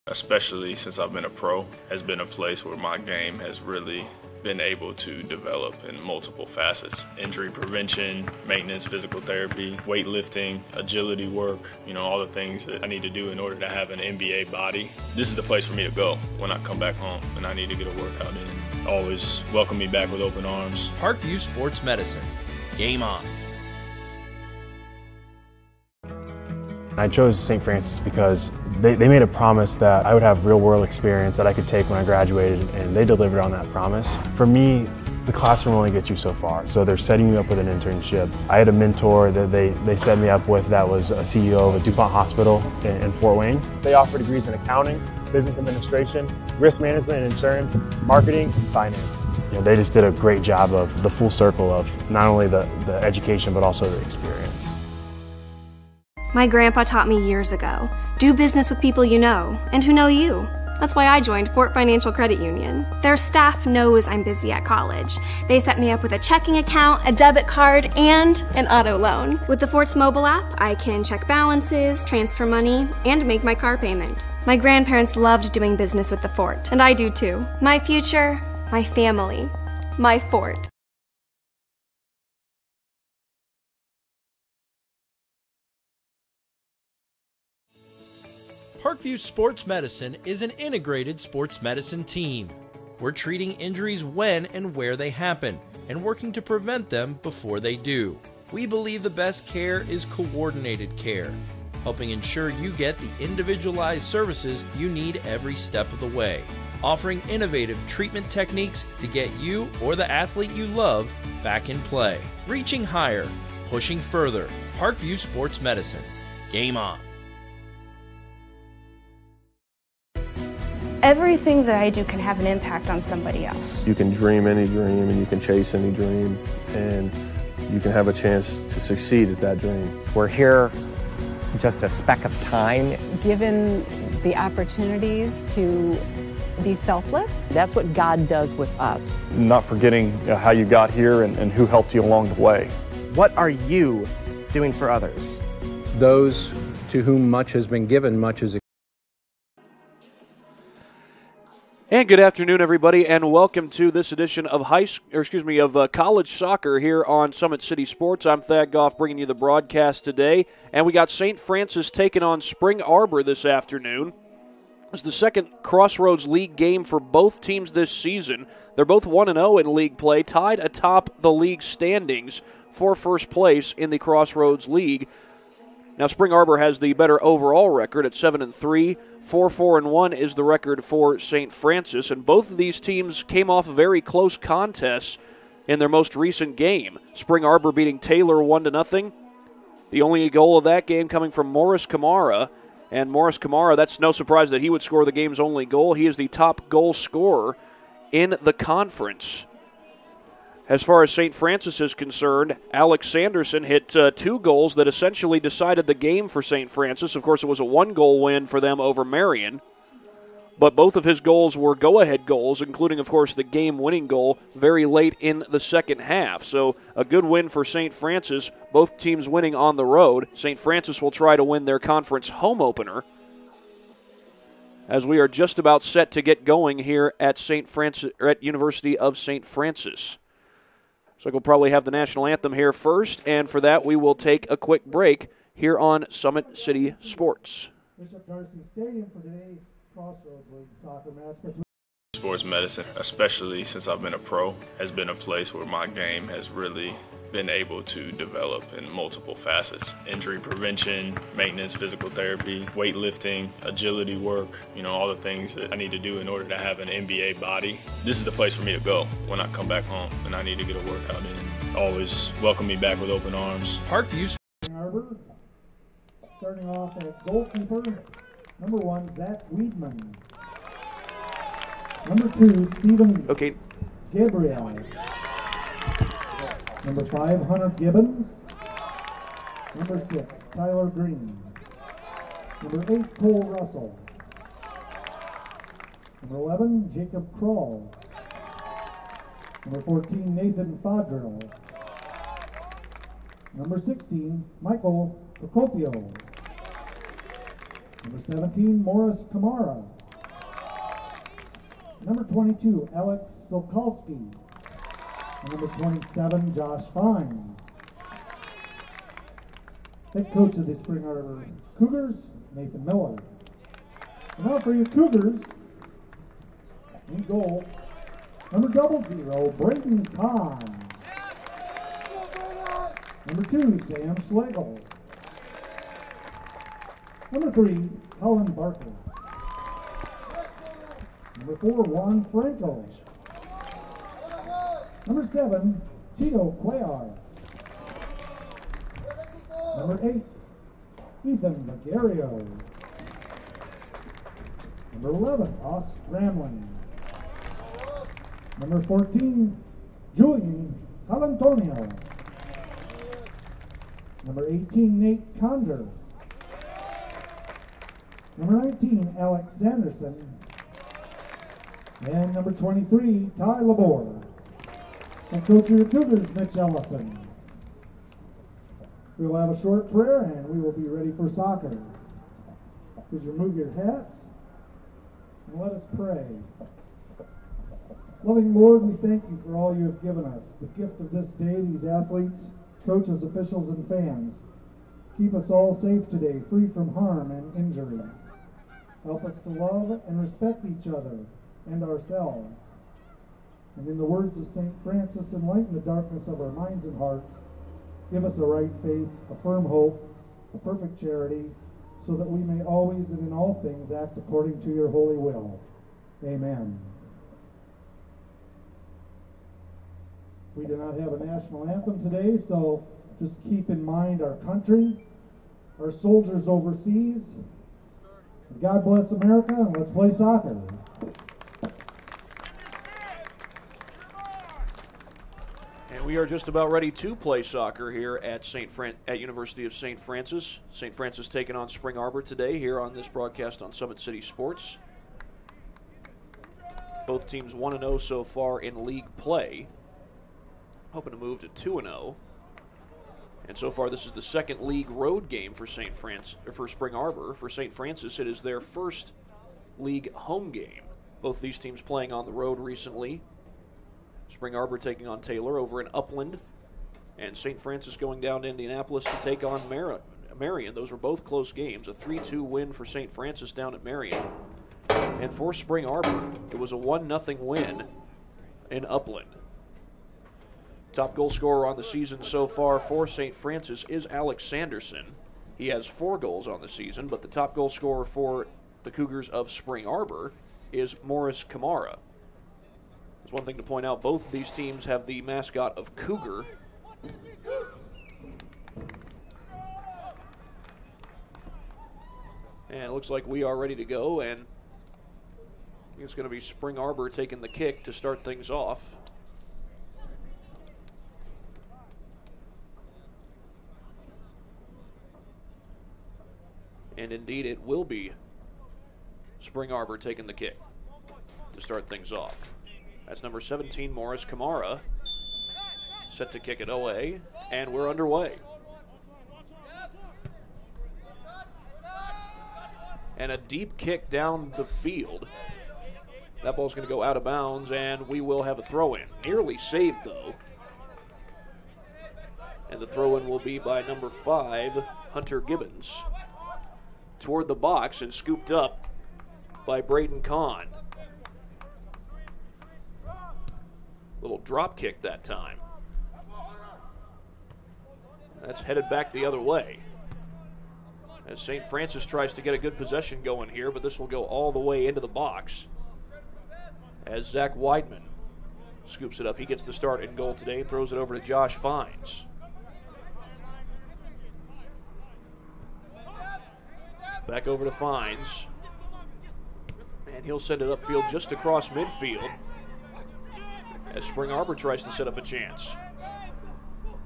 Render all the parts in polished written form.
especially since I've been a pro, has been a place where my game has really been able to develop in multiple facets. Injury prevention, maintenance, physical therapy, weightlifting, agility work, all the things that I need to do in order to have an NBA body. This is the place for me to go when I come back home and I need to get a workout in. Always welcome me back with open arms. Parkview Sports Medicine. Game on. I chose St. Francis because they made a promise that I would have real-world experience that I could take when I graduated, and they delivered on that promise. For me, the classroom only gets you so far, so they're setting you up with an internship. I had a mentor that they set me up with that was a CEO of a DuPont hospital in Fort Wayne. They offer degrees in accounting, business administration, risk management and insurance, marketing, and finance. They just did a great job of the full circle of not only the education but also the experience. My grandpa taught me years ago, do business with people you know and who know you. That's why I joined Fort Financial Credit Union. Their staff knows I'm busy at college. They set me up with a checking account, a debit card, and an auto loan. With the Fort's mobile app, I can check balances, transfer money, and make my car payment. My grandparents loved doing business with the Fort, and I do too. My future, my family, my Fort. Parkview Sports Medicine is an integrated sports medicine team. We're treating injuries when and where they happen and working to prevent them before they do. We believe the best care is coordinated care, helping ensure you get the individualized services you need every step of the way, offering innovative treatment techniques to get you or the athlete you love back in play. Reaching higher, pushing further. Parkview Sports Medicine. Game on. Everything that I do can have an impact on somebody else. You can dream any dream and you can chase any dream and you can have a chance to succeed at that dream. We're here just a speck of time. Given the opportunities to be selfless. That's what God does with us. Not forgetting how you got here and who helped you along the way. What are you doing for others? Those to whom much has been given, much is expected. And good afternoon, everybody, and welcome to this edition of college soccer here on Summit City Sports. I'm Thad Goff bringing you the broadcast today, and we got St. Francis taking on Spring Arbor this afternoon. It's the second Crossroads League game for both teams this season. They're both 1-0 in league play, tied atop the league standings for first place in the Crossroads League. Now, Spring Arbor has the better overall record at 7-3. 4-4-1 is the record for St. Francis, and both of these teams came off very close contests in their most recent game. Spring Arbor beating Taylor 1-0. The only goal of that game coming from Morris Kamara, and Morris Kamara, that's no surprise that he would score the game's only goal. He is the top goal scorer in the conference. As far as St. Francis is concerned, Alex Sanderson hit 2 goals that essentially decided the game for St. Francis. Of course, it was a 1-goal win for them over Marion. But both of his goals were go-ahead goals, including, of course, the game-winning goal very late in the second half. So a good win for St. Francis, both teams winning on the road. St. Francis will try to win their conference home opener, as we are just about set to get going here at University of St. Francis. So we'll probably have the national anthem here first, and for that we will take a quick break here on Summit City Sports. Bishop Darcy Stadium for today's Crossroads League soccer match. Sports medicine, especially since I've been a pro, has been a place where my game has really been able to develop in multiple facets. Injury prevention, maintenance, physical therapy, weightlifting, agility work, all the things that I need to do in order to have an NBA body. This is the place for me to go when I come back home and I need to get a workout in. Always welcome me back with open arms. Parkview. Arbor, starting off at goalkeeper, number 1, Zach Weedman. Number 2, Stephen Gabriel. Number 5, Hunter Gibbons. Number 6, Tyler Green. Number 8, Cole Russell. Number 11, Jacob Kroll. Number 14, Nathan Fodrell. Number 16, Michael Procopio. Number 17, Morris Kamara. Number 22, Alex Sokolsky. And number 27, Josh Fines. Head coach of the Spring Arbor Cougars, Nathan Miller. And now for your Cougars, in goal, number 00, Braden Kahn. Number 2, Sam Schlegel. Number 3, Colin Barker. Number 4, Juan Franco. Number 7, Tito Cuellar. Number 8, Ethan Vagario. Number 11, Ross Gramling. Number 14, Julian Calantonio. Number 18, Nate Conder. Number 19, Alex Sanderson. And number 23, Ty Labor. And coach of your Cougars, Mitch Ellison. We will have a short prayer and we will be ready for soccer. Please remove your hats and let us pray. Loving Lord, we thank you for all you have given us, the gift of this day, these athletes, coaches, officials, and fans. Keep us all safe today, free from harm and injury. Help us to love and respect each other and ourselves. And in the words of St. Francis, enlighten the darkness of our minds and hearts. Give us a right faith, a firm hope, a perfect charity, so that we may always and in all things act according to your holy will. Amen. We do not have a national anthem today, so just keep in mind our country, our soldiers overseas. God bless America, and let's play soccer. And we are just about ready to play soccer here at University of St. Francis. St. Francis taking on Spring Arbor today here on this broadcast on Summit City Sports. Both teams 1-0 so far in league play. Hoping to move to 2-0. And so far, this is the second league road game for Spring Arbor. For St. Francis, it is their first league home game. Both these teams playing on the road recently. Spring Arbor taking on Taylor over in Upland, and St. Francis going down to Indianapolis to take on Marion. Those were both close games. A 3-2 win for St. Francis down at Marion. And for Spring Arbor, it was a 1-0 win in Upland. Top goal scorer on the season so far for St. Francis is Alex Sanderson. He has 4 goals on the season, but the top goal scorer for the Cougars of Spring Arbor is Morris Kamara. There's one thing to point out, both of these teams have the mascot of Cougar. And it looks like we are ready to go, and I think it's going to be Spring Arbor taking the kick to start things off. And indeed, it will be Spring Arbor taking the kick to start things off. That's number 17, Morris Kamara, set to kick it away, and we're underway. And a deep kick down the field. That ball's going to go out of bounds, and we will have a throw-in. Nearly saved, though. And the throw-in will be by number 5, Hunter Gibbons. Toward the box and scooped up by Braden Kahn. Little drop kick that time. That's headed back the other way. As St. Francis tries to get a good possession going here, but this will go all the way into the box. As Zach Weidman scoops it up. He gets the start in goal today and throws it over to Josh Fines. Back over to Fines. And he'll send it upfield just across midfield as Spring Arbor tries to set up a chance.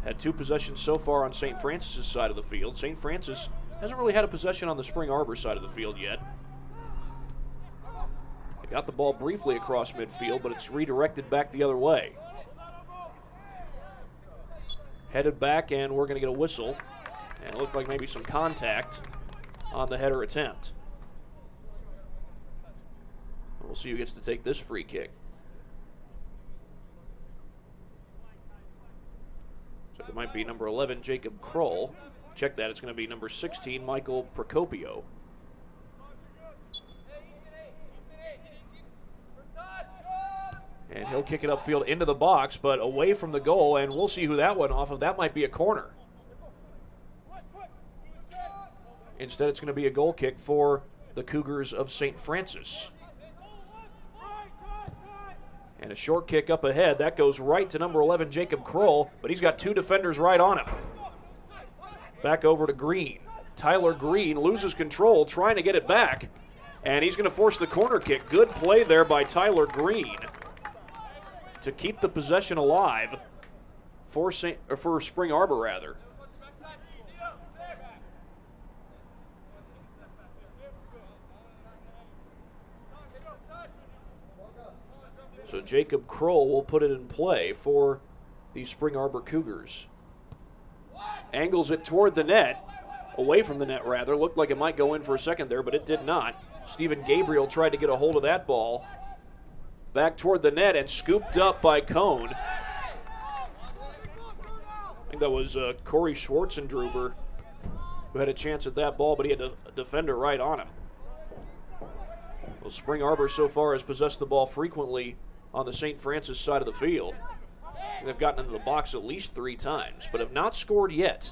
Had 2 possessions so far on St. Francis' side of the field. St. Francis hasn't really had a possession on the Spring Arbor side of the field yet. They got the ball briefly across midfield, but it's redirected back the other way. Headed back, and we're going to get a whistle. And it looked like maybe some contact on the header attempt. We'll see who gets to take this free kick. So it might be number 11, Jacob Kroll. Check that. It's going to be number 16, Michael Procopio. And he'll kick it upfield into the box, but away from the goal, and we'll see who that went off of. That might be a corner. Instead, it's going to be a goal kick for the Cougars of St. Francis. And a short kick up ahead. That goes right to number 11, Jacob Kroll, but he's got two defenders right on him. Back over to Green. Tyler Green loses control, trying to get it back, and he's going to force the corner kick. Good play there by Tyler Green to keep the possession alive for Spring Arbor, rather. So Jacob Kroll will put it in play for the Spring Arbor Cougars. Angles it toward the net, away from the net rather. Looked like it might go in for a second there, but it did not. Stephen Gabriel tried to get a hold of that ball. Back toward the net and scooped up by Cone. I think that was Corey Schwartzendruber who had a chance at that ball, but he had a defender right on him. Well, Spring Arbor so far has possessed the ball frequently on the St. Francis side of the field. They've gotten into the box at least 3 times, but have not scored yet.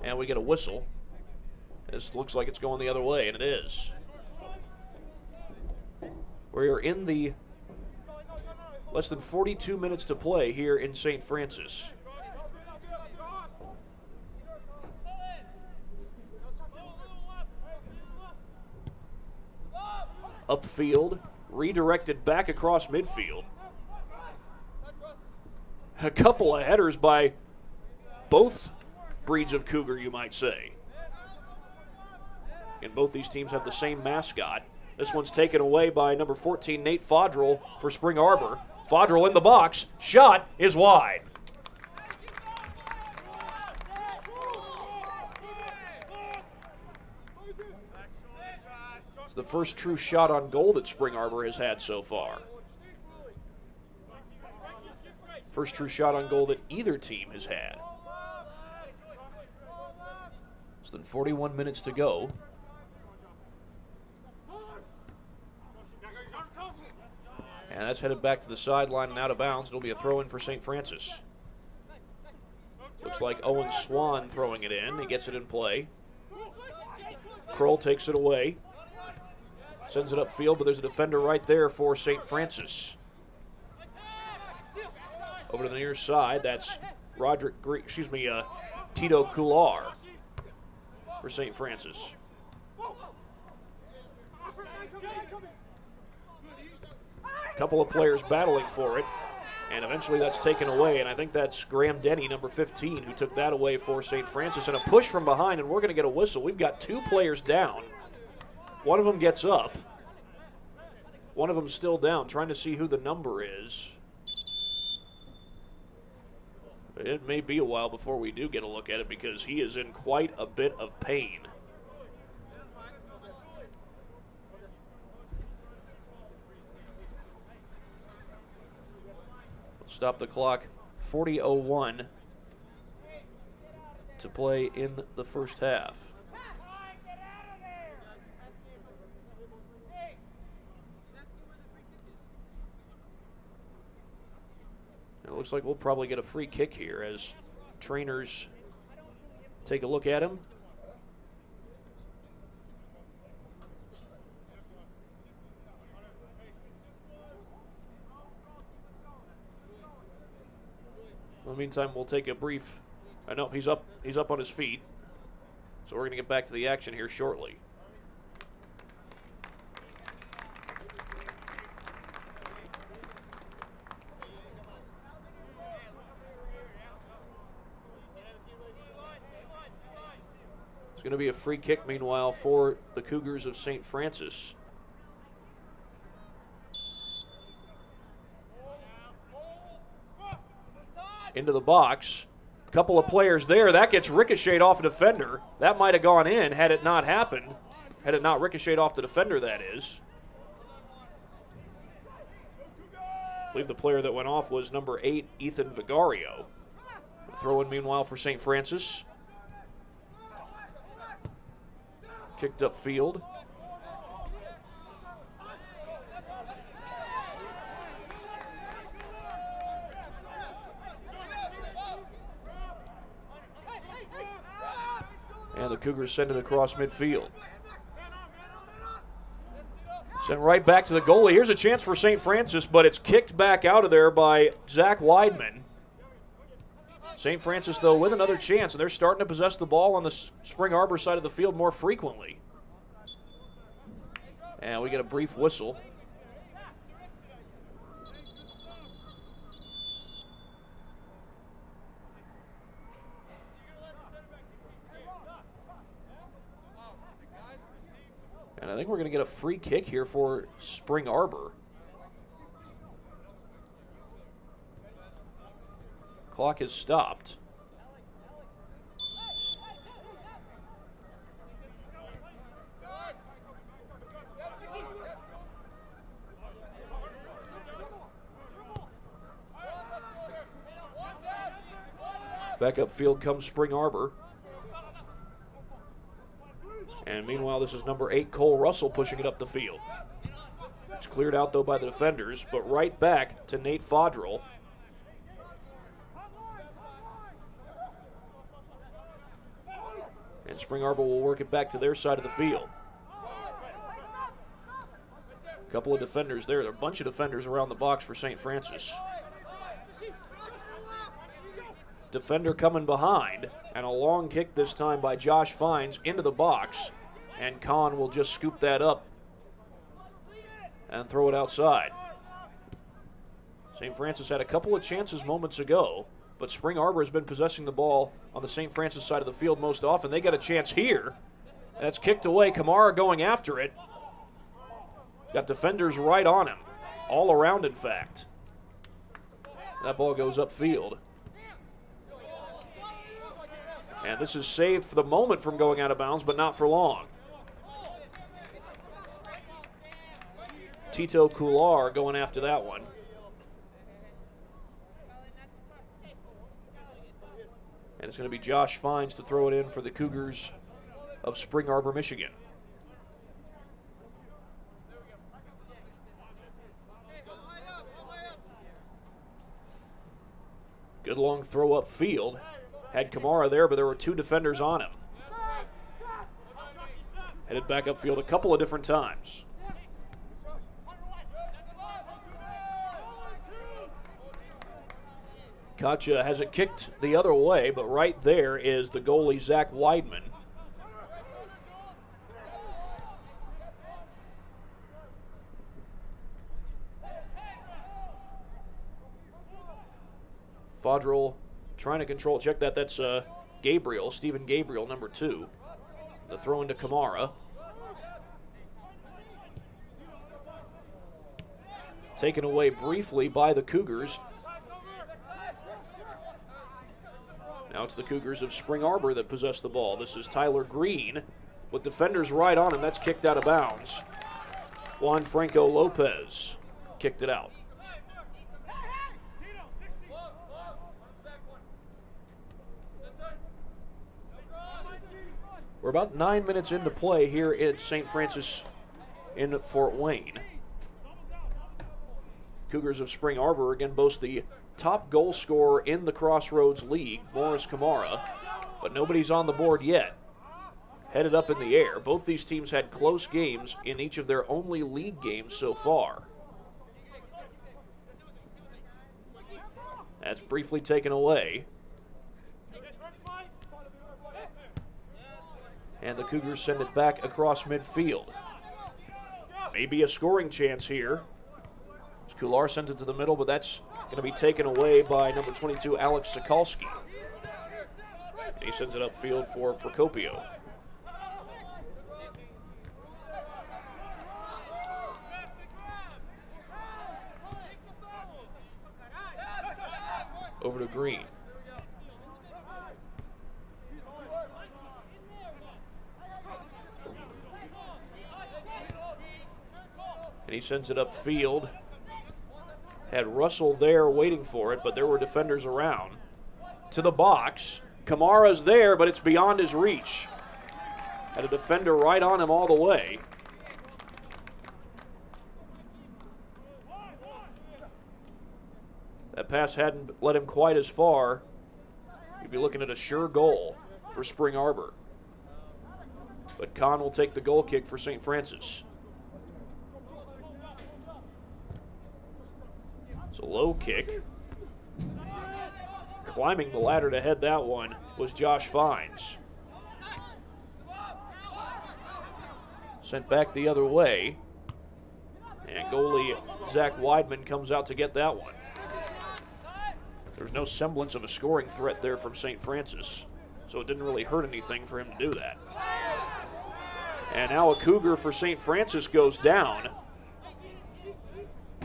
And we get a whistle. This looks like it's going the other way, and it is. We are in the less than 42 minutes to play here in St. Francis. Upfield, redirected back across midfield. A couple of headers by both breeds of Cougar, you might say. And both these teams have the same mascot. This one's taken away by number 14, Nate Fodrell for Spring Arbor. Fodrell in the box. Shot is wide. It's the first true shot on goal that Spring Arbor has had so far. First true shot on goal that either team has had. Less than 41 minutes to go. And that's headed back to the sideline and out of bounds. It'll be a throw-in for St. Francis. Looks like Owen Swan throwing it in. He gets it in play. Kroll takes it away. Sends it upfield, but there's a defender right there for St. Francis. Over to the near side, that's Tito Coular for St. Francis. A couple of players battling for it, and eventually that's taken away, and I think that's Graham Denny, number 15, who took that away for St. Francis, and a push from behind, and we're going to get a whistle. We've got 2 players down. One of them gets up. One of them still down, trying to see who the number is. It may be a while before we do get a look at it because he is in quite a bit of pain. We'll stop the clock. 40:01 to play in the first half. It looks like we'll probably get a free kick here as trainers take a look at him. In the meantime, we'll take a brief. No, he's up on his feet. So we're going to get back to the action here shortly. Going to be a free kick, meanwhile, for the Cougars of St. Francis. Into the box. A couple of players there. That gets ricocheted off a defender. That might have gone in had it not happened. Had it not ricocheted off the defender, that is. believe the player that went off was number 8, Ethan Vigario. Throw in meanwhile for St. Francis. Kicked upfield. And the Cougars send it across midfield. Sent right back to the goalie. Here's a chance for St. Francis, but it's kicked back out of there by Zach Weidman. St. Francis, though, with another chance, and they're starting to possess the ball on the Spring Arbor side of the field more frequently. And we get a brief whistle. And I think we're going to get a free kick here for Spring Arbor. Clock has stopped. Back upfield comes Spring Arbor. And meanwhile, this is number 8, Cole Russell, pushing it up the field. It's cleared out, though, by the defenders, but right back to Nate Fodrell. And Spring Arbor will work it back to their side of the field. A couple of defenders there. There are a bunch of defenders around the box for St. Francis. Defender coming behind, and a long kick this time by Josh Fines into the box, and Kahn will just scoop that up and throw it outside. St. Francis had a couple of chances moments ago, but Spring Arbor has been possessing the ball on the St. Francis side of the field most often. They got a chance here. That's kicked away. Kamara going after it. Got defenders right on him, all around, in fact. That ball goes upfield. And this is saved for the moment from going out of bounds, but not for long. Tito Coular going after that one. And it's going to be Josh Fines to throw it in for the Cougars of Spring Arbor, Michigan. Good long throw upfield. Had Kamara there, but there were 2 defenders on him. Headed back upfield a couple of different times. Katcha has it kicked the other way, but right there is the goalie, Zach Weidman. Fodrell trying to control. Check that. That's Gabriel, Stephen Gabriel, number 2. The throw into Kamara. Taken away briefly by the Cougars. Now it's the Cougars of Spring Arbor that possess the ball. This is Tyler Green with defenders right on him. That's kicked out of bounds. Juan Franco Lopez kicked it out. We're about 9 minutes into play here at St. Francis in Fort Wayne. Cougars of Spring Arbor again boast the top goal scorer in the Crossroads League, Morris Kamara, but nobody's on the board yet. Headed up in the air. Both these teams had close games in each of their only league games so far. That's briefly taken away. And the Cougars send it back across midfield. Maybe a scoring chance here. Coular sends it to the middle, but that's going to be taken away by number 22, Alex Sokolsky. He sends it upfield for Procopio. Over to Green. And he sends it upfield. Had Russell there waiting for it, but there were defenders around. To the box. Kamara's there, but it's beyond his reach. Had a defender right on him all the way. That pass hadn't led him quite as far. You'd be looking at a sure goal for Spring Arbor. But Kahn will take the goal kick for St. Francis. It's a low kick. Climbing the ladder to head that one was Josh Fines. Sent back the other way. And goalie Zach Weidman comes out to get that one. There's no semblance of a scoring threat there from St. Francis, so it didn't really hurt anything for him to do that. And now a Cougar for St. Francis goes down.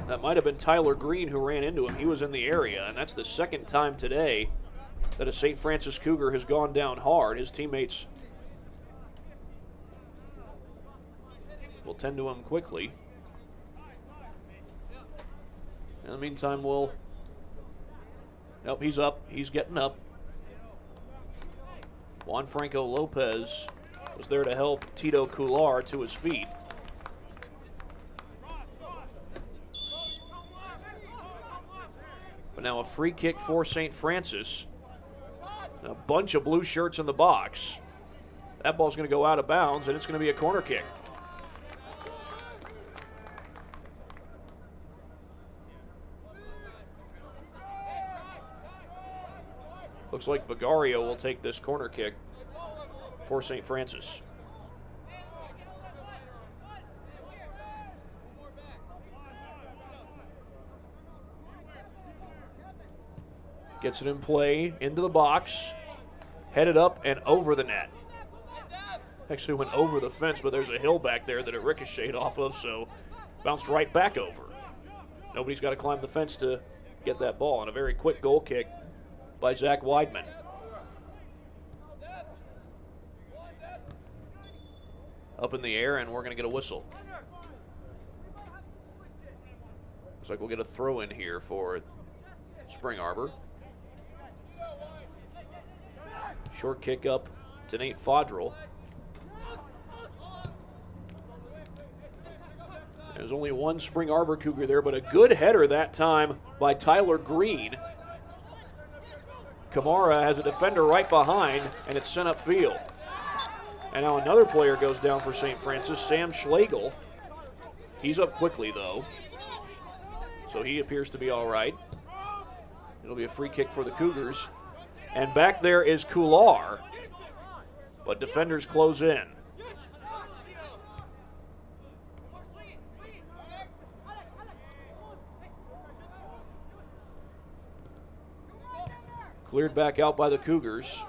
That might have been Tyler Green who ran into him. He was in the area, and that's the second time today that a St. Francis Cougar has gone down hard. His teammates will tend to him quickly. In the meantime, nope, he's up. He's getting up. Juan Franco Lopez was there to help Tito Cular to his feet. But now a free kick for St. Francis. A bunch of blue shirts in the box. That ball's going to go out of bounds, and it's going to be a corner kick. Looks like Vigario will take this corner kick for St. Francis. Gets it in play, into the box, headed up and over the net. Actually went over the fence, but there's a hill back there that it ricocheted off of, so bounced right back over. Nobody's got to climb the fence to get that ball, and a very quick goal kick by Zach Weidman. Up in the air, and we're going to get a whistle. Looks like we'll get a throw in here for Spring Arbor. Short kick up to Nate Fodrell. There's only one Spring Arbor Cougar there, but a good header that time by Tyler Green. Kamara has a defender right behind, and it's sent upfield. And now another player goes down for St. Francis, Sam Schlegel. He's up quickly, though, so he appears to be all right. It'll be a free kick for the Cougars. And back there is Cular, but defenders close in. Cleared back out by the Cougars.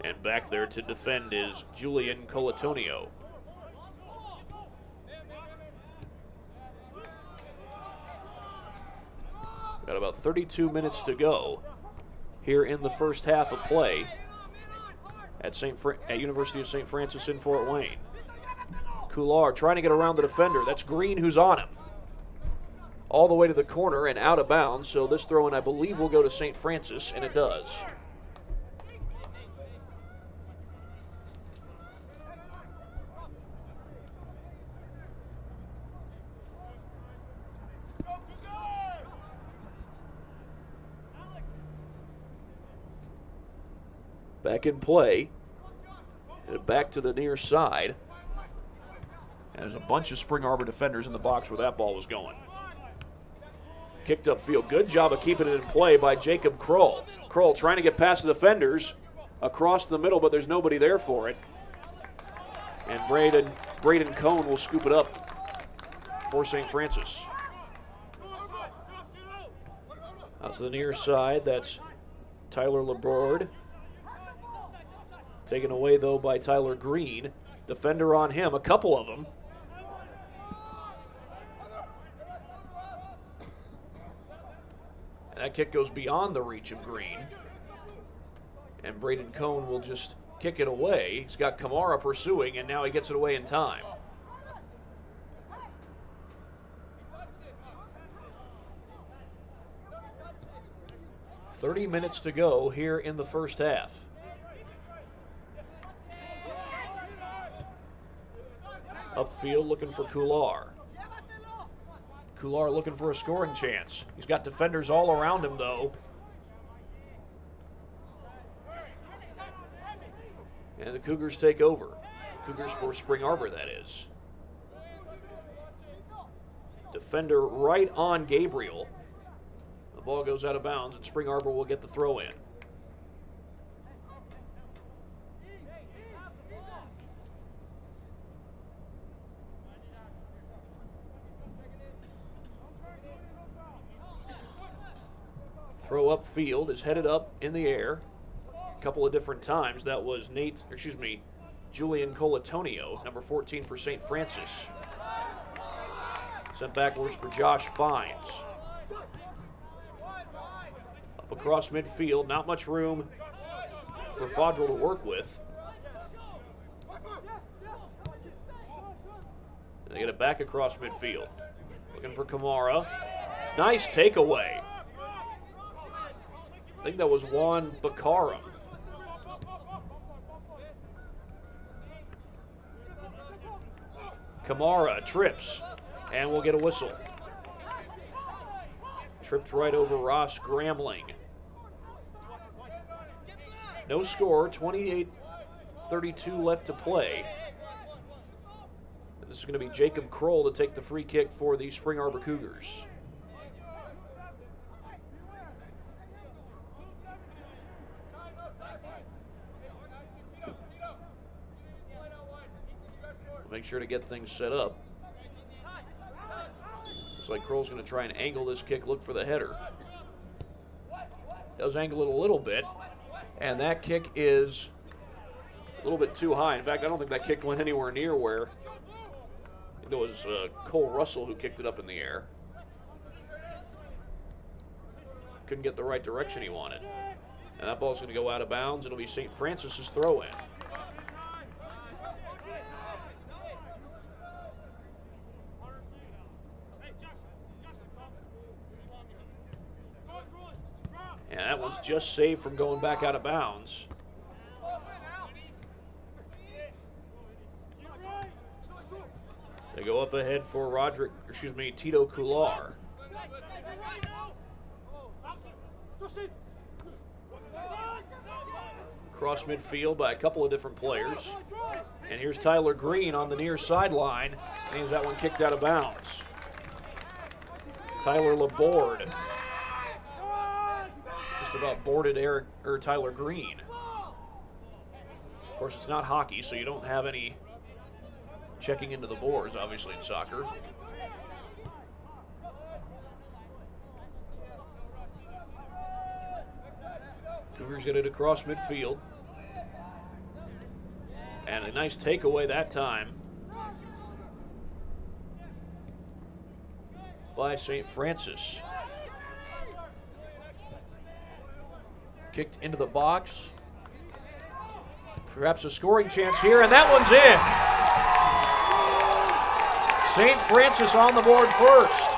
And back there to defend is Julian Colatonio. Got about 32 minutes to go here in the first half of play at University of St. Francis in Fort Wayne. Cular trying to get around the defender. That's Green who's on him. All the way to the corner and out of bounds, so this throw-in, I believe, will go to St. Francis, and it does. Back in play. Back to the near side. And there's a bunch of Spring Arbor defenders in the box where that ball was going. Kicked upfield. Good job of keeping it in play by Jacob Kroll. Kroll trying to get past the defenders across the middle, but there's nobody there for it. And Braden Cohn will scoop it up for St. Francis. Out to the near side, that's Tyler Laborde. Taken away, though, by Tyler Green. Defender on him, a couple of them. And that kick goes beyond the reach of Green. And Braden Cohn will just kick it away. He's got Kamara pursuing, and now he gets it away in time. 30 minutes to go here in the first half. Upfield looking for Kular. Kular looking for a scoring chance. He's got defenders all around him, though. And the Cougars take over. Cougars for Spring Arbor, that is. Defender right on Gabriel. The ball goes out of bounds, and Spring Arbor will get the throw in. Throw upfield is headed up in the air a couple of different times. That was Julian Colatonio, number 14 for St. Francis. Sent backwards for Josh Fines. Up across midfield, not much room for Fodrell to work with. And they get it back across midfield. Looking for Kamara. Nice takeaway. I think that was Juan Bakaram. Kamara trips and we'll get a whistle. Tripped right over Ross Gramling. No score, 28-32 left to play. This is going to be Jacob Kroll to take the free kick for the Spring Arbor Cougars. Make sure to get things set up. Looks like Kroll's going to try and angle this kick, look for the header. Does angle it a little bit, and that kick is a little bit too high. In fact, I don't think that kick went anywhere near where it was Cole Russell who kicked it up in the air. Couldn't get the right direction he wanted. And that ball's going to go out of bounds. It'll be St. Francis's throw-in. And that one's just saved from going back out of bounds. They go up ahead for Tito Kular. Cross midfield by a couple of different players. And here's Tyler Green on the near sideline. And he's that one kicked out of bounds. Tyler Laborde just about boarded Tyler Green. Of course, it's not hockey, so you don't have any checking into the boards, obviously, in soccer. Cougars get it across midfield. And a nice takeaway that time by St. Francis. Kicked into the box. Perhaps a scoring chance here, and that one's in. St. Francis on the board first.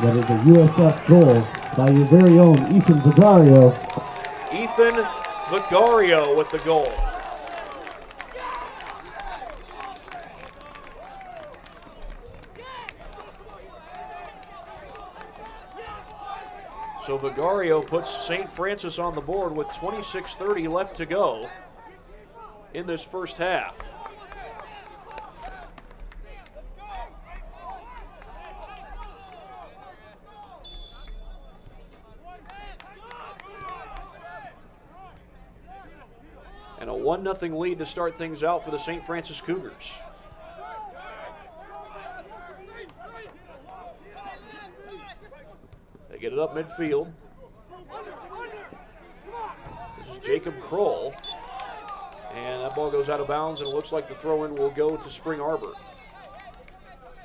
That is a USF goal by your very own Ethan Vigario. Ethan Vigario with the goal. So Vigario puts St. Francis on the board with 26:30 left to go in this first half. And a 1-0 lead to start things out for the St. Francis Cougars. They get it up midfield. This is Jacob Kroll. And that ball goes out of bounds, and it looks like the throw-in will go to Spring Arbor.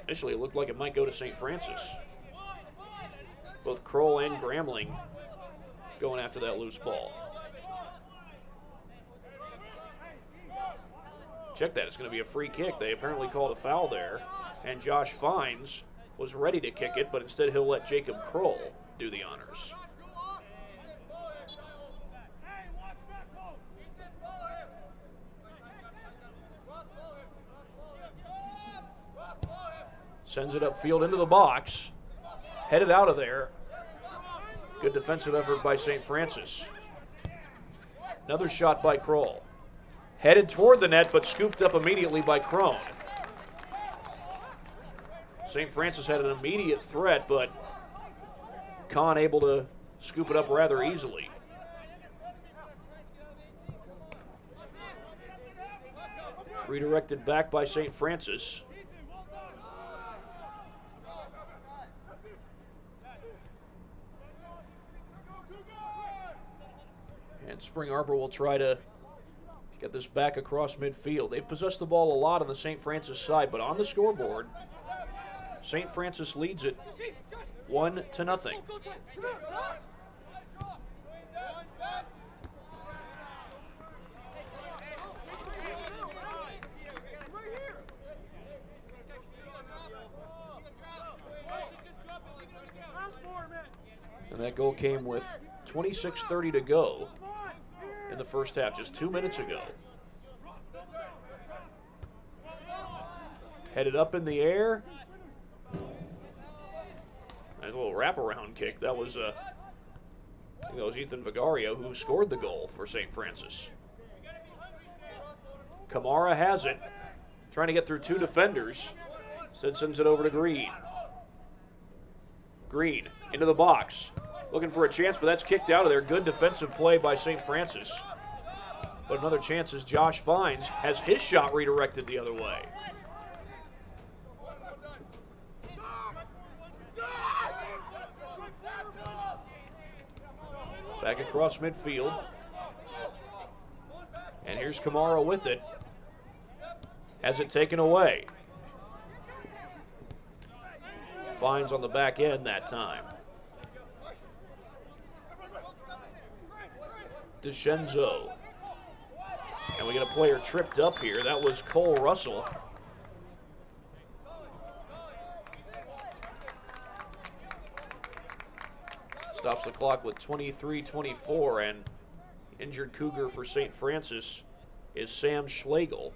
Initially, it looked like it might go to St. Francis. Both Kroll and Gramling going after that loose ball. Check that. It's going to be a free kick. They apparently called a foul there. And Josh Fines was ready to kick it, but instead he'll let Jacob Kroll do the honors. Sends it upfield into the box. Headed out of there. Good defensive effort by St. Francis. Another shot by Kroll. Headed toward the net, but scooped up immediately by Crone. St. Francis had an immediate threat, but Kahn able to scoop it up rather easily. Redirected back by St. Francis. And Spring Arbor will try to get this back across midfield. They've possessed the ball a lot on the St. Francis side, but on the scoreboard, St. Francis leads it 1-0. And that goal came with 26:30 to go in the first half, just 2 minutes ago. Headed up in the air. Nice little wraparound kick. That was Ethan Vigario who scored the goal for St. Francis. Kamara has it. Trying to get through two defenders. Instead sends it over to Green. Green into the box. Looking for a chance, but that's kicked out of there. Good defensive play by St. Francis. But another chance as Josh Fines has his shot redirected the other way. Back across midfield. And here's Kamara with it. Has it taken away. Fines on the back end that time. DeScenzo. And we get a player tripped up here. That was Cole Russell. Stops the clock with 23:24, and injured Cougar for St. Francis is Sam Schlegel.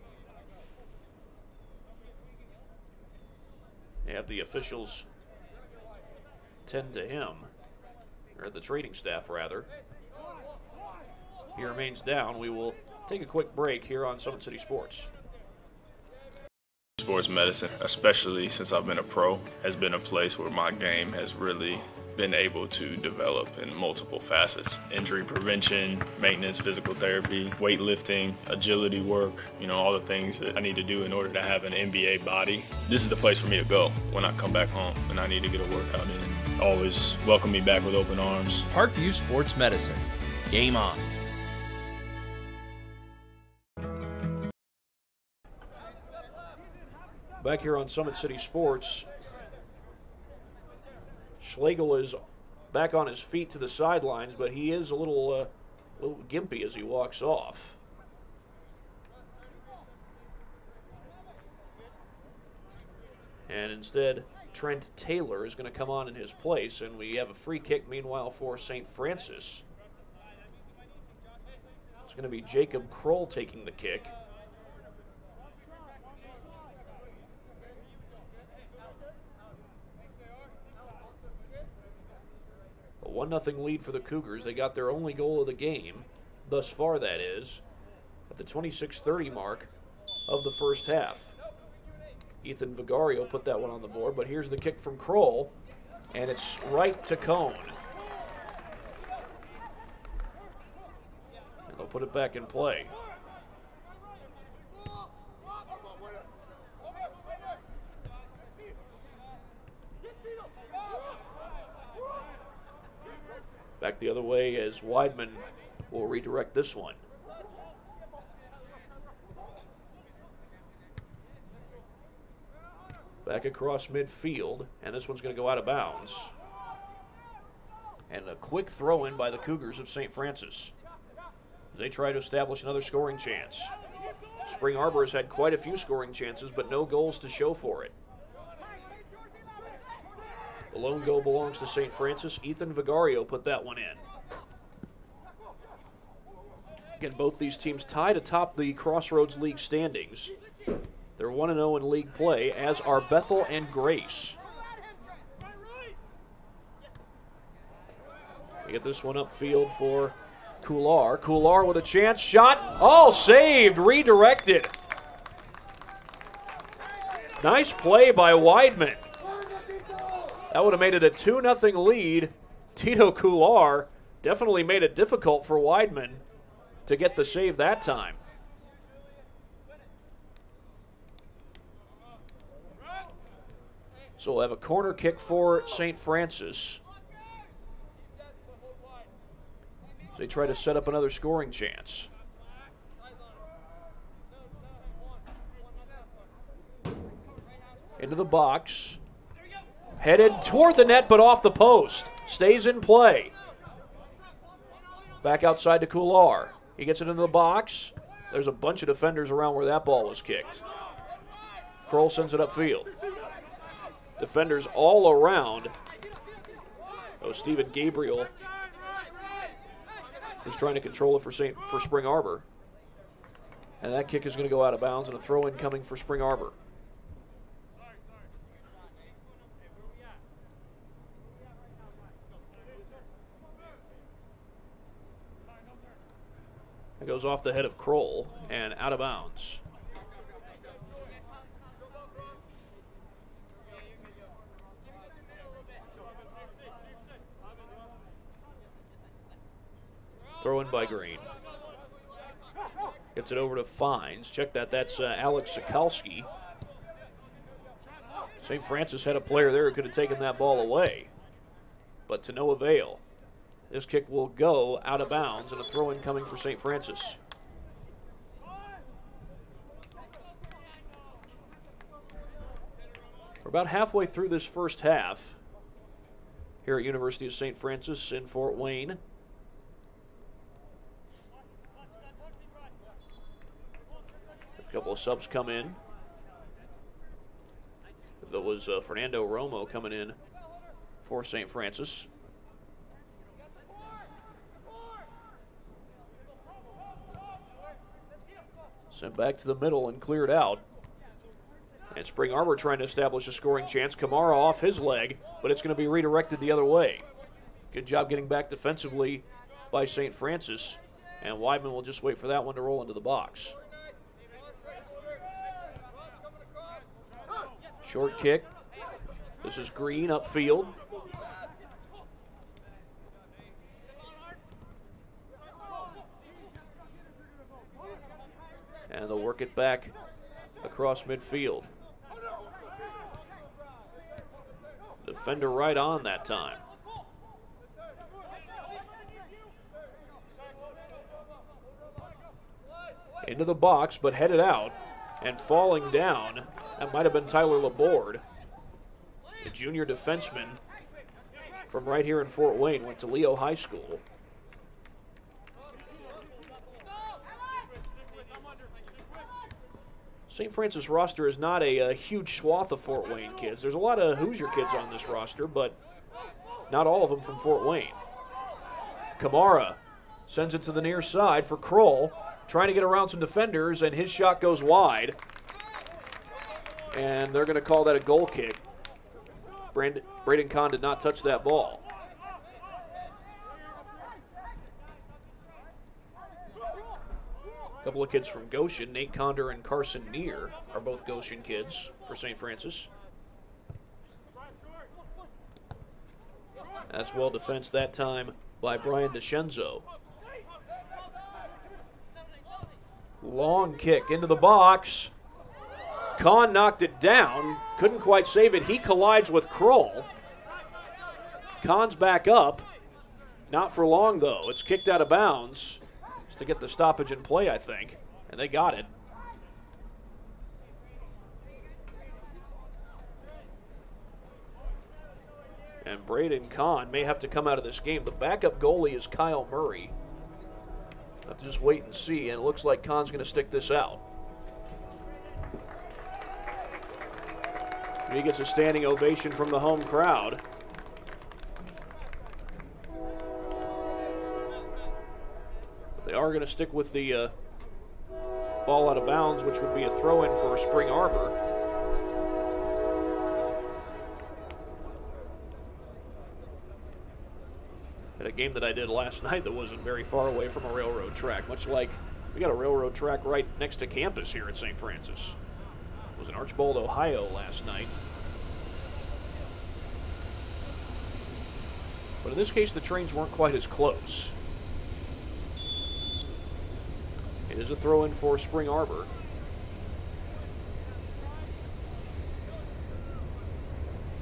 They have the officials tend to him, or the training staff rather. He remains down. We will take a quick break here on Summit City Sports. Sports medicine, especially since I've been a pro, has been a place where my game has really been able to develop in multiple facets. Injury prevention, maintenance, physical therapy, weightlifting, agility work, all the things that I need to do in order to have an NBA body. This is the place for me to go when I come back home and I need to get a workout in. Always welcome me back with open arms. Parkview Sports Medicine. Game on. Back here on Summit City Sports, Schlegel is back on his feet to the sidelines, but he is a little gimpy as he walks off. And instead, Trent Taylor is going to come on in his place, and we have a free kick meanwhile for St. Francis. It's going to be Jacob Kroll taking the kick. A 1-0 lead for the Cougars. They got their only goal of the game, thus far that is, at the 26:30 mark of the first half. Ethan Vigario put that one on the board, but here's the kick from Kroll, and it's right to Cone. And they'll put it back in play. Back the other way as Weidman will redirect this one. Back across midfield, and this one's going to go out of bounds. And a quick throw in by the Cougars of St. Francis as they try to establish another scoring chance. Spring Arbor has had quite a few scoring chances, but no goals to show for it. The lone goal belongs to St. Francis. Ethan Vigario put that one in. Again, both these teams tied atop the Crossroads League standings. They're 1-0 in league play, as are Bethel and Grace. We get this one upfield for Coular. Coular with a chance. Shot. Oh, saved. Redirected. Nice play by Weidman. That would have made it a 2-0 lead. Tito Coular definitely made it difficult for Weidman to get the save that time. So we'll have a corner kick for St. Francis. They try to set up another scoring chance. Into the box. Headed toward the net, but off the post. Stays in play. Back outside to Coular. He gets it into the box. There's a bunch of defenders around where that ball was kicked. Kroll sends it upfield. Defenders all around. Oh, Stephen Gabriel is trying to control it for Spring Arbor. And that kick is going to go out of bounds, and a throw-in coming for Spring Arbor. It goes off the head of Kroll and out of bounds. Throw in by Green. Gets it over to Fines. Check that. That's Alex Sikalski. St. Francis had a player there who could have taken that ball away, but to no avail. This kick will go out of bounds, and a throw-in coming for St. Francis. We're about halfway through this first half here at University of St. Francis in Fort Wayne. A couple of subs come in. That was Fernando Romo coming in for St. Francis. Sent back to the middle and cleared out. And Spring Arbor trying to establish a scoring chance. Kamara off his leg, but it's going to be redirected the other way. Good job getting back defensively by St. Francis. And Weidman will just wait for that one to roll into the box. Short kick. This is Green upfield. And they'll work it back across midfield. Defender right on that time. Into the box, but headed out and falling down. That might have been Tyler Laborde, the junior defenseman from right here in Fort Wayne, went to Leo High School. St. Francis roster is not a huge swath of Fort Wayne kids. There's a lot of Hoosier kids on this roster, but not all of them from Fort Wayne. Kamara sends it to the near side for Kroll, trying to get around some defenders, and his shot goes wide. And they're going to call that a goal kick. Braden Kahn did not touch that ball. A couple of kids from Goshen, Nate Condor and Carson Neer, are both Goshen kids for St. Francis. That's well defensed that time by Brian DeScenzo. Long kick into the box. Kahn knocked it down, couldn't quite save it. He collides with Kroll. Kahn's back up. Not for long, though. It's kicked out of bounds. To get the stoppage in play, I think, and they got it. And Braden Kahn may have to come out of this game. The backup goalie is Kyle Murray. We'll have to just wait and see, and it looks like Kahn's going to stick this out. He gets a standing ovation from the home crowd. are going to stick with the ball out of bounds, which would be a throw-in for Spring Arbor. At a game that I did last night that wasn't very far away from a railroad track, much like we got a railroad track right next to campus here at St. Francis. It was in Archbold, Ohio last night. But in this case, the trains weren't quite as close. It is a throw-in for Spring Arbor.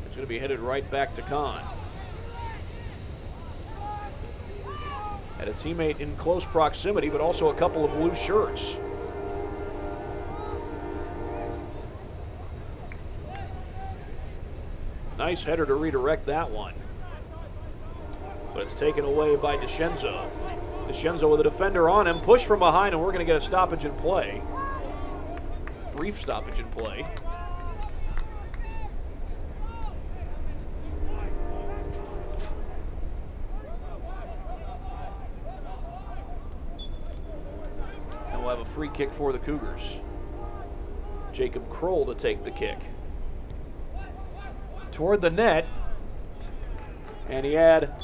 It's going to be headed right back to Kahn. Had a teammate in close proximity, but also a couple of blue shirts. Nice header to redirect that one. But it's taken away by DeScenzo. DeScenzo with a defender on him, push from behind, and we're going to get a stoppage in play. Brief stoppage in play. And we'll have a free kick for the Cougars. Jacob Kroll to take the kick. Toward the net. And he had...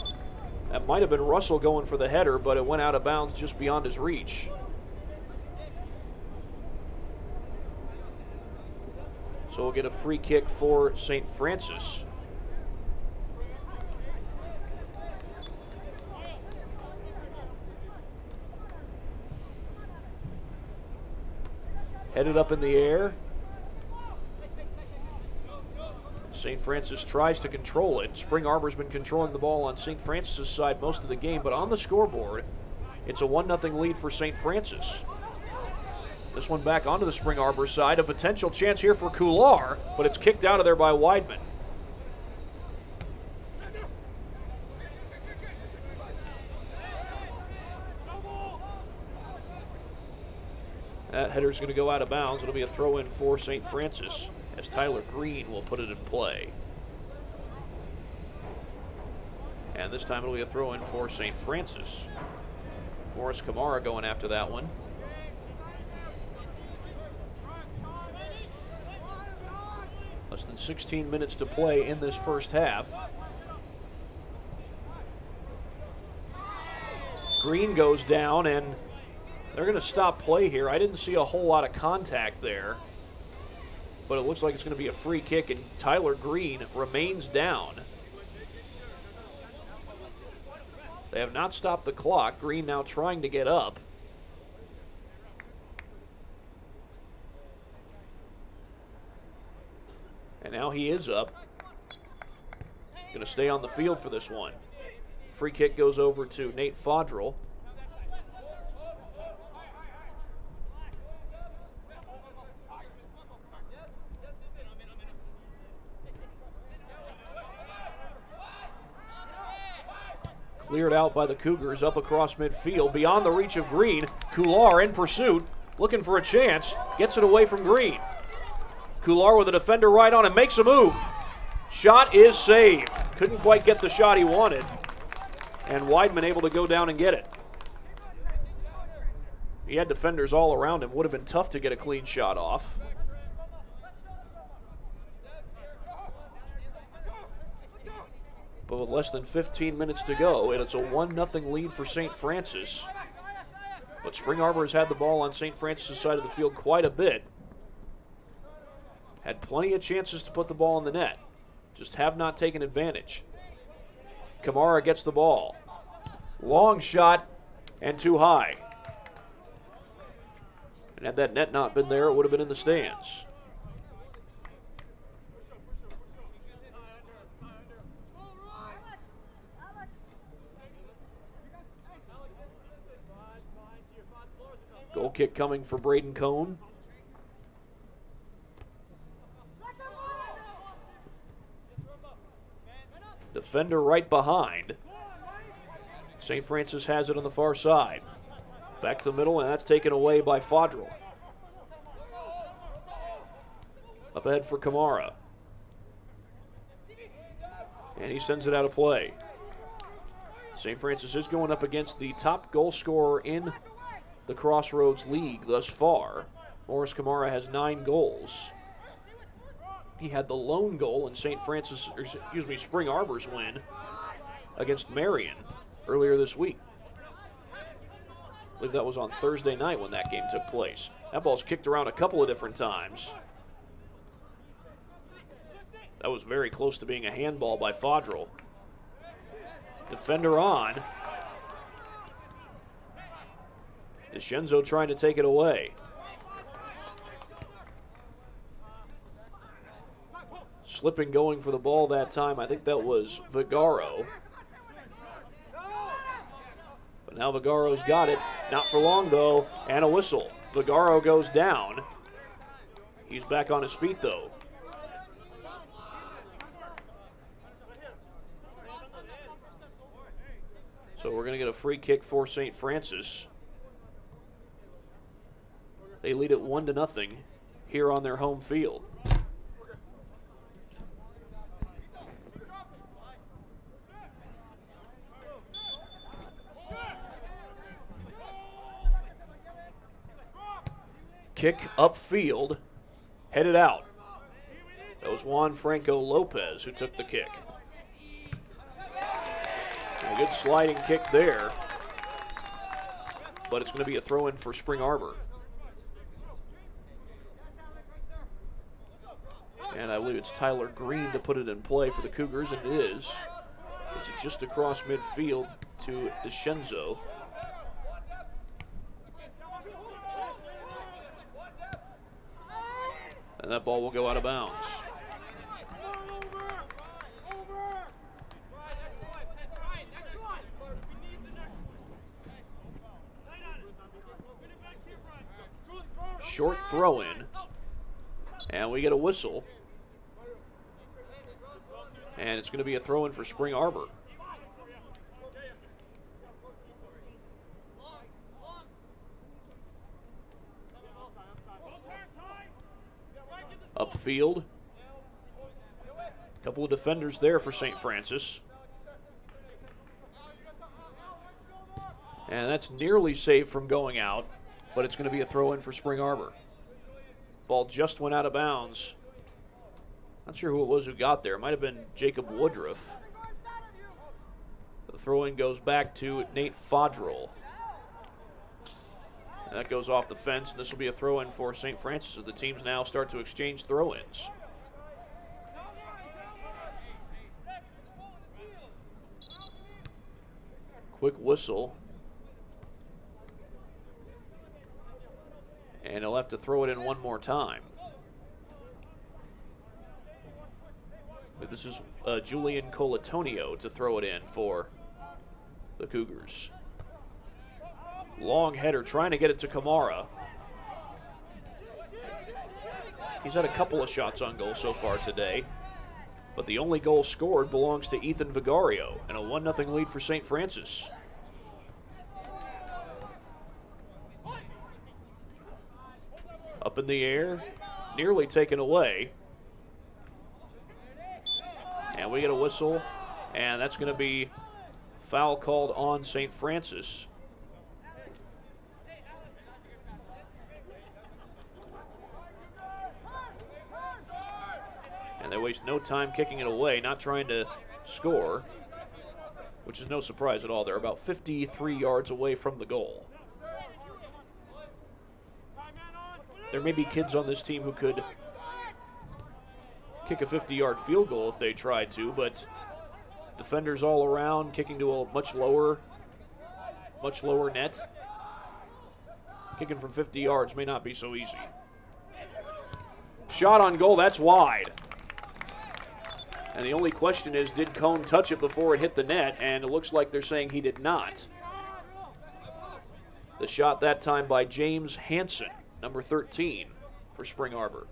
That might have been Russell going for the header, but it went out of bounds just beyond his reach. So we'll get a free kick for St. Francis. Headed up in the air. St. Francis tries to control it. Spring Arbor's been controlling the ball on St. Francis' side most of the game, but on the scoreboard, it's a 1-0 lead for St. Francis. This one back onto the Spring Arbor side. A potential chance here for Coular, but it's kicked out of there by Weidman. That header's going to go out of bounds. It'll be a throw-in for St. Francis, as Tyler Green will put it in play. And this time it'll be a throw-in for St. Francis. Morris Kamara going after that one. Less than 16 minutes to play in this first half. Green goes down, and they're going to stop play here. I didn't see a whole lot of contact there, but it looks like it's going to be a free kick, and Tyler Green remains down. They have not stopped the clock. Green now trying to get up. And now he is up. Going to stay on the field for this one. Free kick goes over to Nate Fodrell. Cleared out by the Cougars up across midfield, beyond the reach of Green. Coular in pursuit, looking for a chance, gets it away from Green. Coular with a defender right on him, makes a move. Shot is saved. Couldn't quite get the shot he wanted. And Weidman able to go down and get it. He had defenders all around him. Would have been tough to get a clean shot off. But with less than 15 minutes to go, and it's a 1-0 lead for St. Francis. But Spring Arbor has had the ball on St. Francis' side of the field quite a bit. Had plenty of chances to put the ball in the net. Just have not taken advantage. Kamara gets the ball. Long shot and too high. And had that net not been there, it would have been in the stands. Goal kick coming for Braden Cohn. Defender right behind. St. Francis has it on the far side. Back to the middle, and that's taken away by Fodrell. Up ahead for Kamara. And he sends it out of play. St. Francis is going up against the top goal scorer in the Crossroads League thus far. Morris Kamara has 9 goals. He had the lone goal in Spring Arbor's win against Marion earlier this week. I believe that was on Thursday night when that game took place. That ball's kicked around a couple of different times. That was very close to being a handball by Fodrell. Defender on. DeScenzo trying to take it away. Slipping going for the ball that time. I think that was Vigaro. But now Vigaro's got it. Not for long, though. And a whistle. Vigaro goes down. He's back on his feet, though. So we're going to get a free kick for St. Francis. They lead it 1-0 here on their home field. Kick upfield, headed out. That was Juan Franco Lopez who took the kick. A good sliding kick there, but it's going to be a throw-in for Spring Arbor. And I believe it's Tyler Green to put it in play for the Cougars, and it is. It's just across midfield to DeScenzo. And that ball will go out of bounds. Short throw in. And we get a whistle. And it's going to be a throw in for Spring Arbor. Upfield. A couple of defenders there for St. Francis. And that's nearly safe from going out, but it's going to be a throw-in for Spring Arbor. Ball just went out of bounds. Not sure who it was who got there. It might have been Jacob Woodruff. The throw-in goes back to Nate Fodrell. And that goes off the fence, and this will be a throw-in for St. Francis as the teams now start to exchange throw-ins. Quick whistle. And he'll have to throw it in one more time. But this is Julian Colatonio to throw it in for the Cougars. Long header, trying to get it to Kamara. He's had a couple of shots on goal so far today, but the only goal scored belongs to Ethan Vigario, and a 1-0 lead for St. Francis. Up in the air, nearly taken away. And we get a whistle, and that's going to be foul called on St. Francis. And they waste no time kicking it away, not trying to score, which is no surprise at all. They're about 53 yards away from the goal. There may be kids on this team who could kick a 50-yard field goal if they tried to, but defenders all around, kicking to a much lower net. Kicking from 50 yards may not be so easy. Shot on goal, that's wide. And the only question is, did Cone touch it before it hit the net? And it looks like they're saying he did not. The shot that time by James Hansen, number 13 for Spring Arbor.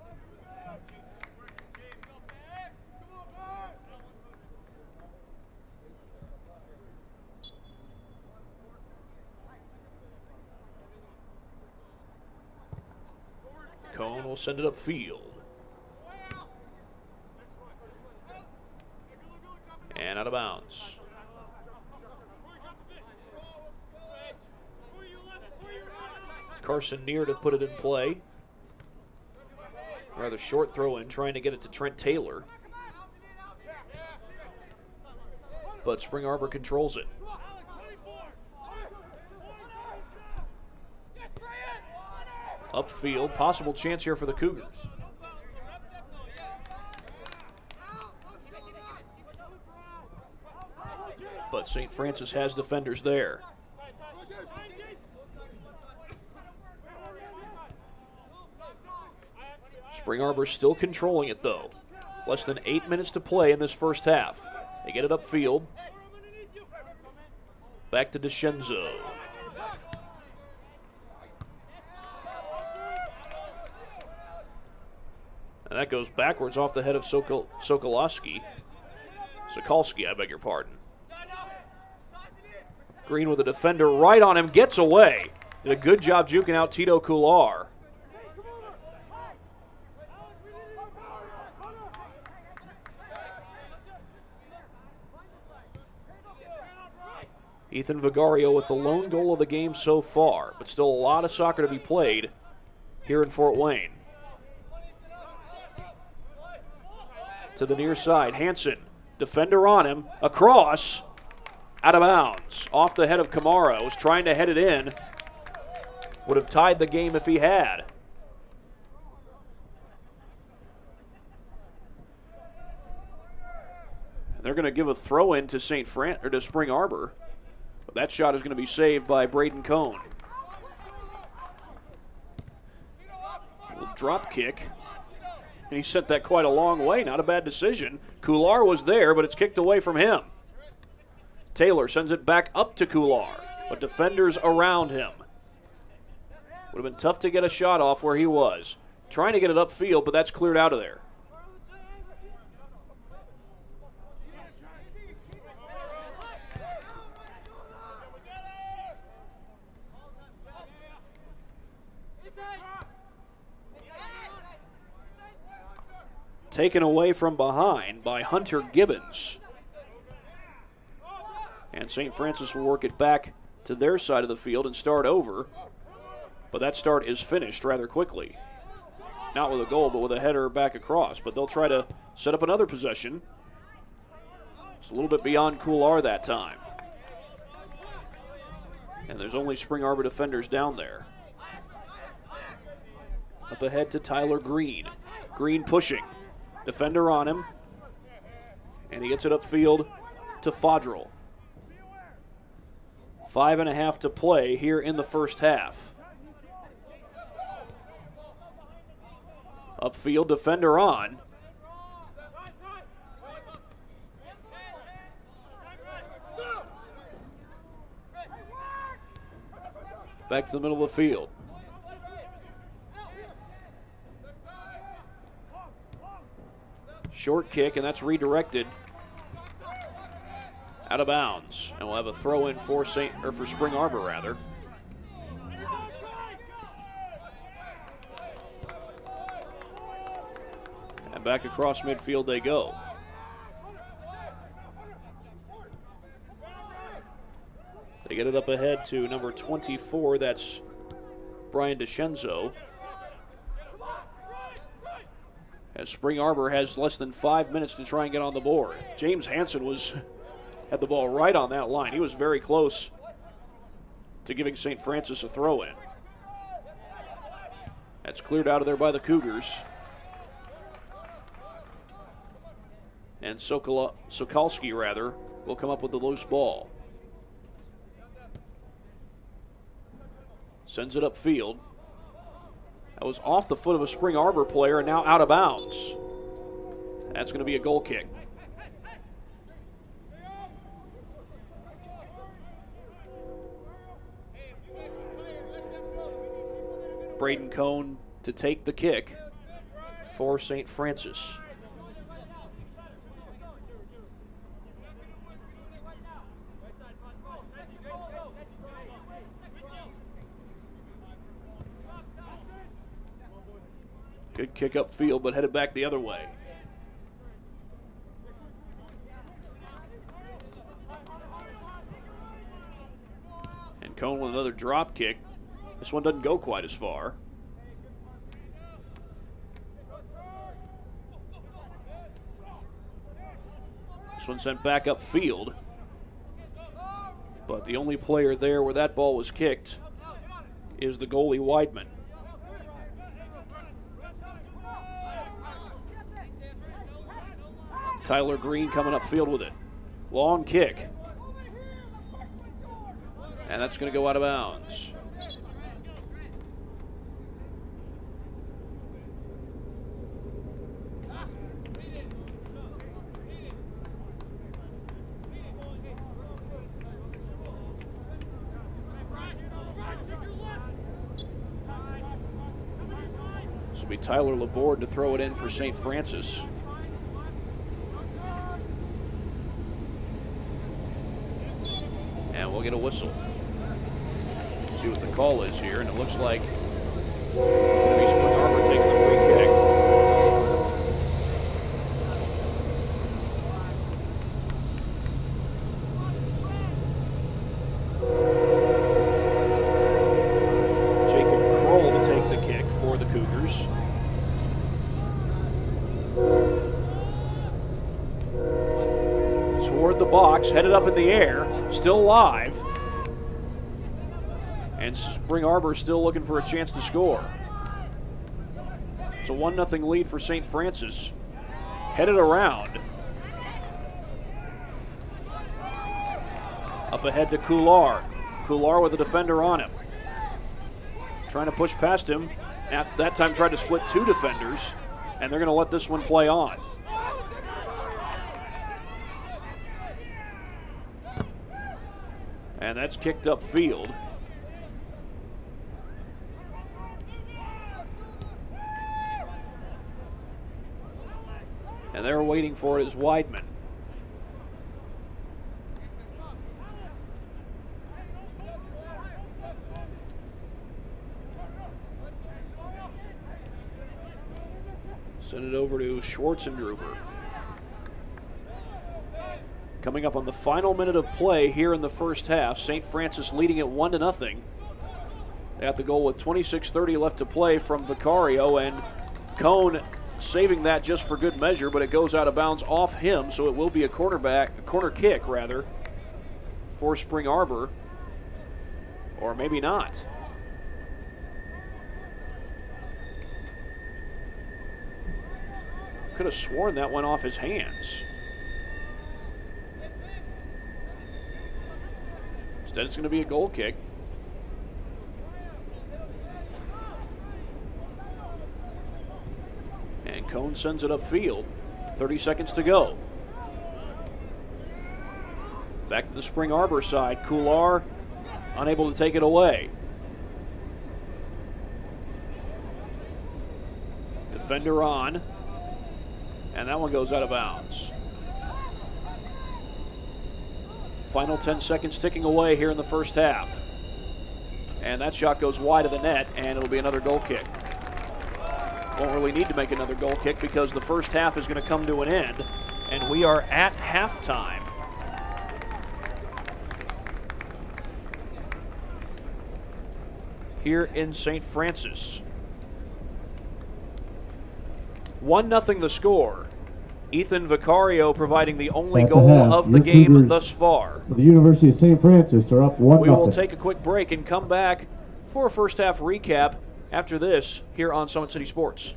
Cone will send it upfield. And out of bounds. Carson near to put it in play. Rather short throw in, trying to get it to Trent Taylor. But Spring Arbor controls it. Upfield, possible chance here for the Cougars. But St. Francis has defenders there. Spring Arbor still controlling it, though. Less than 8 minutes to play in this first half. They get it upfield. Back to DeScenzo. And that goes backwards off the head of Sokolowski. Sokolski, I beg your pardon. Green with a defender right on him, gets away. Did a good job juking out Tito Kular. Ethan Vigario with the lone goal of the game so far, but still a lot of soccer to be played here in Fort Wayne. To the near side, Hansen, defender on him, across, out of bounds, off the head of Kamara, was trying to head it in, would have tied the game if he had. And they're going to give a throw in to to Spring Arbor. But that shot is going to be saved by Braden Cohn. Drop kick. And he sent that quite a long way. Not a bad decision. Kular was there, but it's kicked away from him. Taylor sends it back up to Kular, but defenders around him. Would have been tough to get a shot off where he was. Trying to get it upfield, but that's cleared out of there. Taken away from behind by Hunter Gibbons. And St. Francis will work it back to their side of the field and start over. But that start is finished rather quickly. Not with a goal, but with a header back across. But they'll try to set up another possession. It's a little bit beyond Kular that time. And there's only Spring Arbor defenders down there. Up ahead to Tyler Green. Green pushing. Defender on him. And he gets it upfield to Fodrell. 5.5 to play here in the first half. Upfield, defender on. Back to the middle of the field. Short kick, and that's redirected out of bounds. And we'll have a throw in for Spring Arbor, rather. And back across midfield they go. They get it up ahead to number 24. That's Brian DeScenzo. As Spring Arbor has less than 5 minutes to try and get on the board. James Hansen had the ball right on that line. He was very close to giving St. Francis a throw-in. That's cleared out of there by the Cougars. And Sokolski, will come up with the loose ball. Sends it upfield. That was off the foot of a Spring Arbor player and now out of bounds. That's going to be a goal kick. Braden Cohn to take the kick for St. Francis. Good kick upfield, but headed back the other way. And Cohn with another drop kick. This one doesn't go quite as far. This one sent back upfield. But the only player there where that ball was kicked is the goalie Weidman. Tyler Green coming upfield with it. Long kick. And that's going to go out of bounds. This will be Tyler Laborde to throw it in for St. Francis. And we'll get a whistle. See what the call is here, and it looks like it's going to be Spring Arbor taking the free kick. Jacob Kroll to take the kick for the Cougars. Toward the box, headed up in the air, still live. And Spring Arbor still looking for a chance to score. It's a 1-0 lead for St. Francis. Headed around. Up ahead to Coular. Coular with a defender on him. Trying to push past him. At that time tried to split two defenders. And they're going to let this one play on. And that's kicked upfield. And they're waiting for it is Weidman. Send it over to Schwartzendruber. Coming up on the final minute of play here in the first half, St. Francis leading it 1-0. They got the goal with 26:30 left to play from Vicario, and Cone saving that just for good measure, but it goes out of bounds off him, so it will be a corner kick for Spring Arbor, or maybe not. Could have sworn that went off his hands. Instead, it's going to be a goal kick. And Cone sends it upfield. 30 seconds to go. Back to the Spring Arbor side. Coular unable to take it away. Defender on. And that one goes out of bounds. Final 10 seconds ticking away here in the first half. And that shot goes wide of the net, and it'll be another goal kick. Won't really need to make another goal kick because the first half is going to come to an end, and we are at halftime. Here in St. Francis. 1-0 the score. Ethan Vicario providing the only goal of the game thus far. The University of St. Francis are up 1-0. We will take a quick break and come back for a first half recap after this here on Summit City Sports.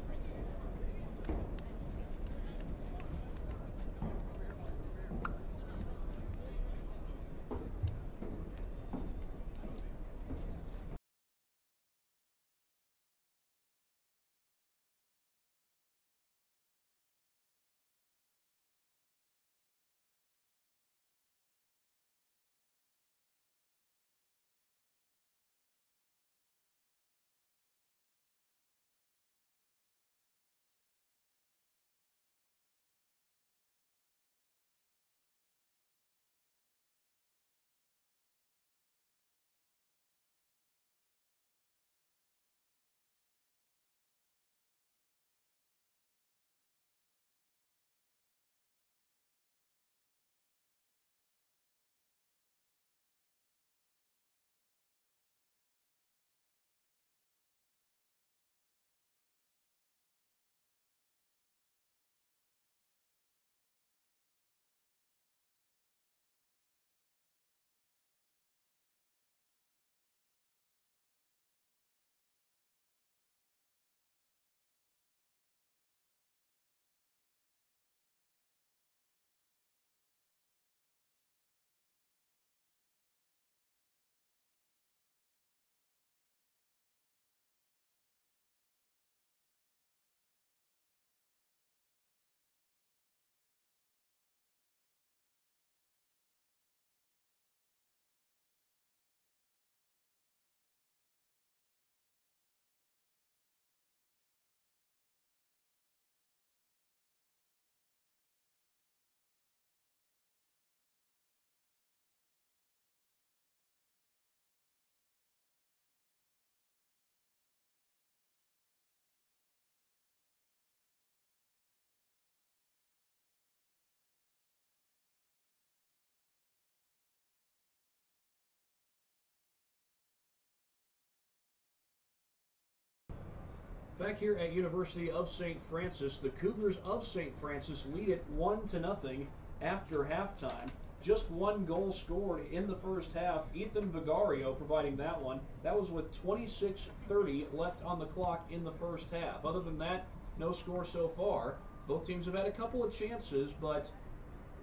Back here at University of St. Francis, the Cougars of St. Francis lead it 1-0 after halftime. Just one goal scored in the first half. Ethan Vigario providing that one. That was with 26:30 left on the clock in the first half. Other than that, no score so far. Both teams have had a couple of chances, but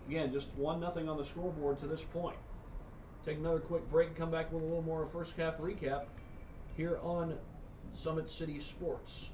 again, just 1-0 on the scoreboard to this point. Take another quick break and come back with a little more first half recap here on Summit City Sports.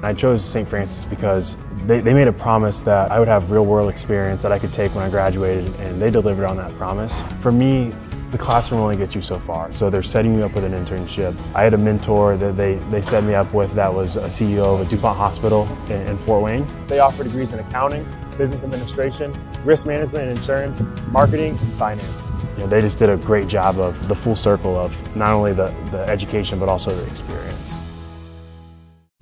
I chose St. Francis because they made a promise that I would have real-world experience that I could take when I graduated, and they delivered on that promise. For me, the classroom only gets you so far, so they're setting you up with an internship. I had a mentor that they set me up with that was a CEO of a DuPont hospital in Fort Wayne. They offer degrees in accounting, business administration, risk management and insurance, marketing, and finance. You know, they just did a great job of the full circle of not only the education but also the experience.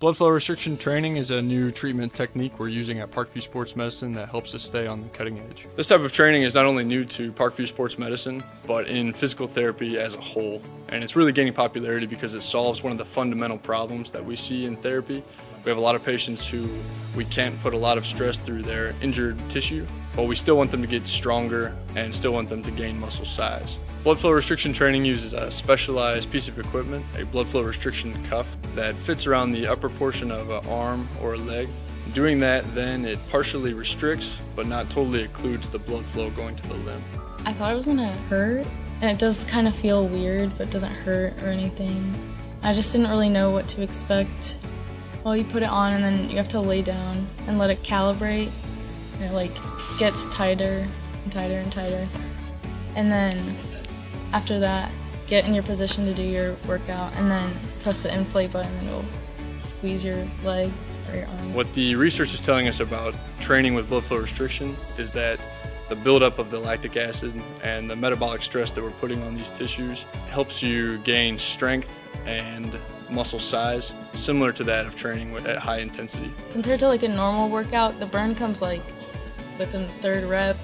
Blood flow restriction training is a new treatment technique we're using at Parkview Sports Medicine that helps us stay on the cutting edge. This type of training is not only new to Parkview Sports Medicine, but in physical therapy as a whole. And it's really gaining popularity because it solves one of the fundamental problems that we see in therapy. We have a lot of patients who we can't put a lot of stress through their injured tissue, but we still want them to get stronger and still want them to gain muscle size. Blood flow restriction training uses a specialized piece of equipment, a blood flow restriction cuff that fits around the upper portion of an arm or a leg. Doing that, then it partially restricts, but not totally occludes the blood flow going to the limb. I thought it was gonna hurt, and it does kind of feel weird, but it doesn't hurt or anything. I just didn't really know what to expect. Well, you put it on and then you have to lay down and let it calibrate, and it gets tighter and tighter and tighter. And then after that, get in your position to do your workout and then press the inflate button and it'll squeeze your leg or your arm. What the research is telling us about training with blood flow restriction is that the buildup of the lactic acid and the metabolic stress that we're putting on these tissues helps you gain strength and muscle size, similar to that of training at high intensity. Compared to a normal workout, the burn comes within the third rep,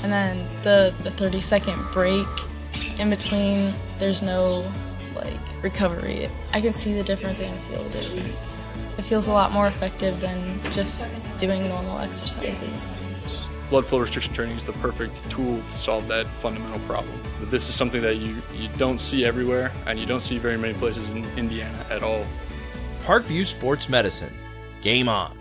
and then the 30-second break in between, there's no recovery. I can see the difference and feel the difference. It feels a lot more effective than just doing normal exercises. Blood flow restriction training is the perfect tool to solve that fundamental problem. But this is something that you don't see everywhere, and you don't see very many places in Indiana at all. Parkview Sports Medicine. Game on.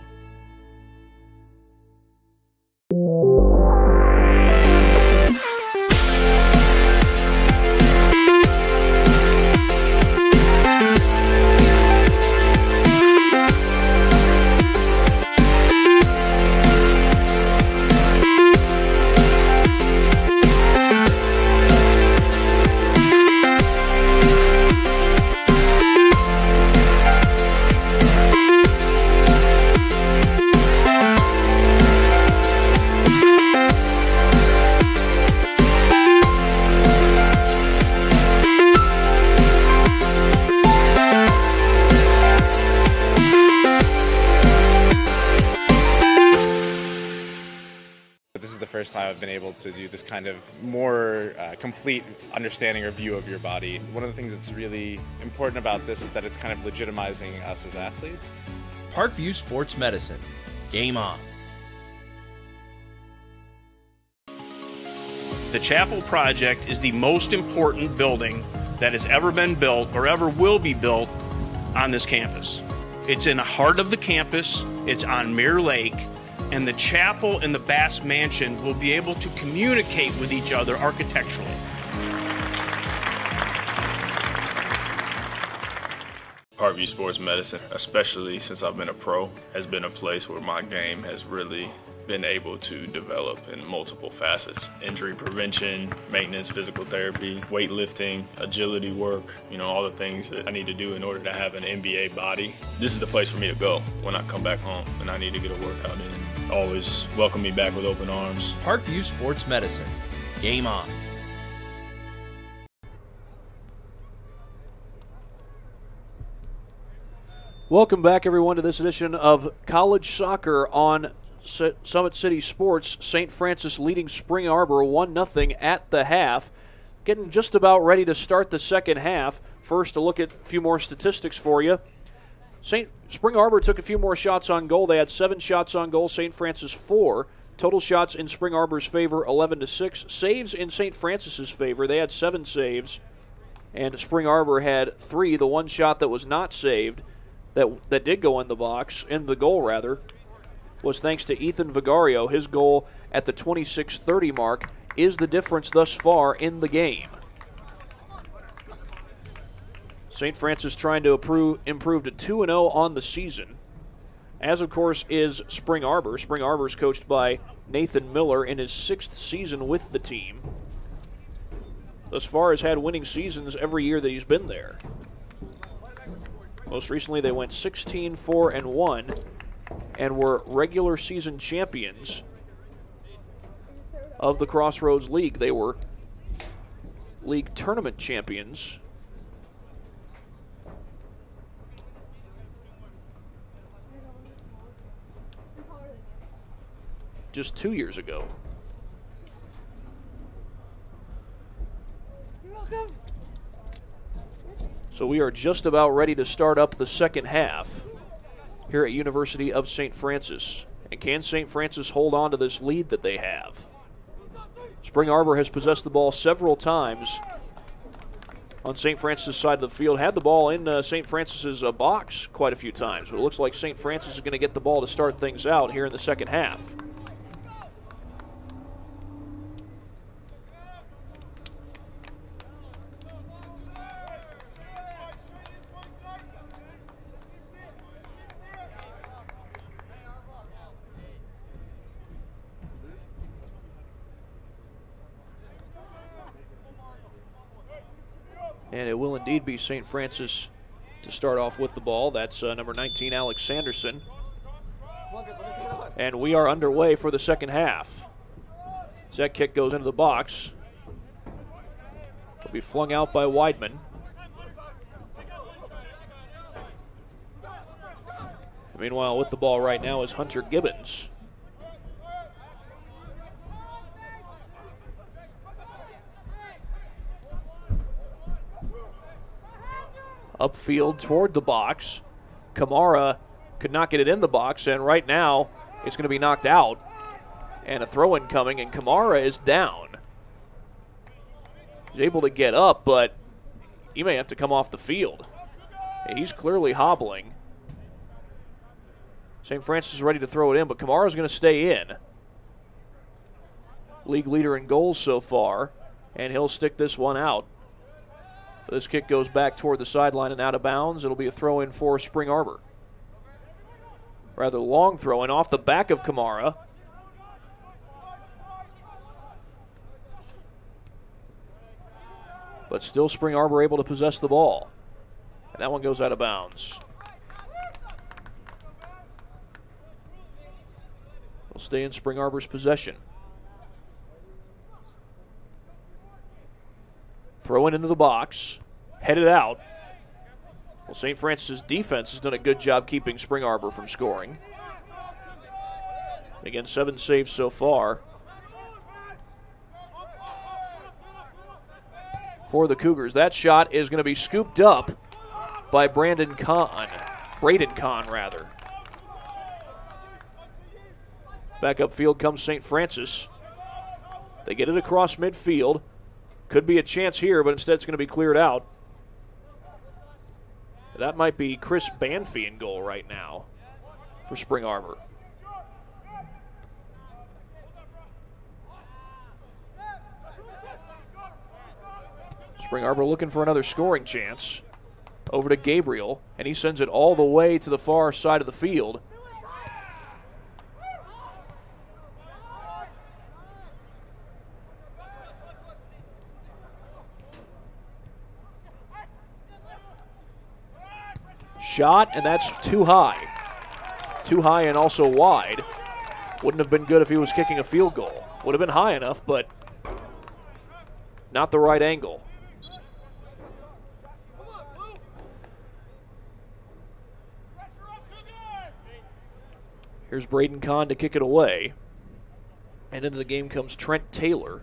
First time I've been able to do this kind of more complete understanding or view of your body. One of the things that's really important about this is that it's kind of legitimizing us as athletes. Parkview Sports Medicine. Game on. The Chapel Project is the most important building that has ever been built or ever will be built on this campus. It's in the heart of the campus. It's on Mirror Lake. And the chapel and the Bass Mansion will be able to communicate with each other architecturally. Parkview Sports Medicine, especially since I've been a pro, has been a place where my game has really been able to develop in multiple facets. Injury prevention, maintenance, physical therapy, weightlifting, agility work, all the things that I need to do in order to have an NBA body. This is the place for me to go when I come back home and I need to get a workout in. Always welcome me back with open arms. Parkview Sports Medicine. Game on. Welcome back, everyone, to this edition of College Soccer on Summit City Sports. St. Francis leading Spring Arbor 1-0 at the half. Getting just about ready to start the second half. First, a look at a few more statistics for you. Spring Arbor took a few more shots on goal. They had 7 shots on goal, St. Francis 4. Total shots in Spring Arbor's favor, 11-6. Saves in St. Francis's favor. They had 7 saves, and Spring Arbor had 3. The one shot that was not saved, that did go in the goal, was thanks to Ethan Vigario. His goal at the 26:30 mark is the difference thus far in the game. St. Francis trying to improve to 2-0 on the season. as of course is Spring Arbor. Spring Arbor is coached by Nathan Miller in his 6th season with the team. Thus far has had winning seasons every year that he's been there. Most recently they went 16-4-1 and were regular season champions of the Crossroads League. They were league tournament champions just 2 years ago. So we are just about ready to start up the second half here at University of St. Francis. And can St. Francis hold on to this lead that they have? Spring Arbor has possessed the ball several times on St. Francis' side of the field. Had the ball in St. Francis' box quite a few times. But it looks like St. Francis is going to get the ball to start things out here in the second half. And it will indeed be St. Francis to start off with the ball. That's number 19, Alex Sanderson. And we are underway for the second half. As that kick goes into the box, it'll be flung out by Weidman. Meanwhile, with the ball right now is Hunter Gibbons. Upfield toward the box. Kamara could not get it in the box, and right now it's going to be knocked out. And a throw-in coming, and Kamara is down. He's able to get up, but he may have to come off the field. He's clearly hobbling. St. Francis is ready to throw it in, but Kamara's going to stay in. League leader in goals so far, and he'll stick this one out. This kick goes back toward the sideline and out of bounds. It'll be a throw-in for Spring Arbor. Rather long throw-in off the back of Kamara. But still Spring Arbor able to possess the ball. And that one goes out of bounds. Will stay in Spring Arbor's possession. Throw it into the box, headed out. Well, St. Francis' defense has done a good job keeping Spring Arbor from scoring. Again, 7 saves so far for the Cougars. That shot is going to be scooped up by Braden Kahn. Back upfield comes St. Francis. They get it across midfield. Could be a chance here, but instead it's going to be cleared out. That might be Chris Banfi in goal right now for Spring Arbor. Spring Arbor looking for another scoring chance. Over to Gabriel, and he sends it all the way to the far side of the field. Shot, and that's too high. Too high and also wide. Wouldn't have been good if he was kicking a field goal. Would have been high enough, but not the right angle. Here's Braden Kahn to kick it away. And into the game comes Trent Taylor.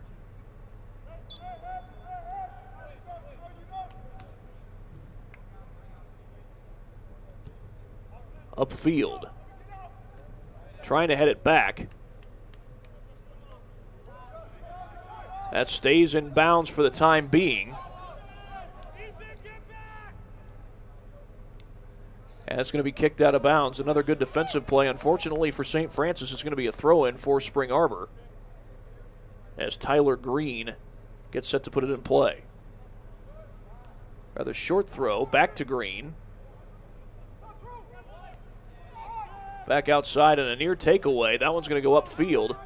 Upfield. Trying to head it back. That stays in bounds for the time being. And it's going to be kicked out of bounds. Another good defensive play. Unfortunately for St. Francis, it's going to be a throw-in for Spring Arbor as Tyler Green gets set to put it in play. Rather short throw, back to Green. Back outside and a near takeaway. That one's going to go upfield.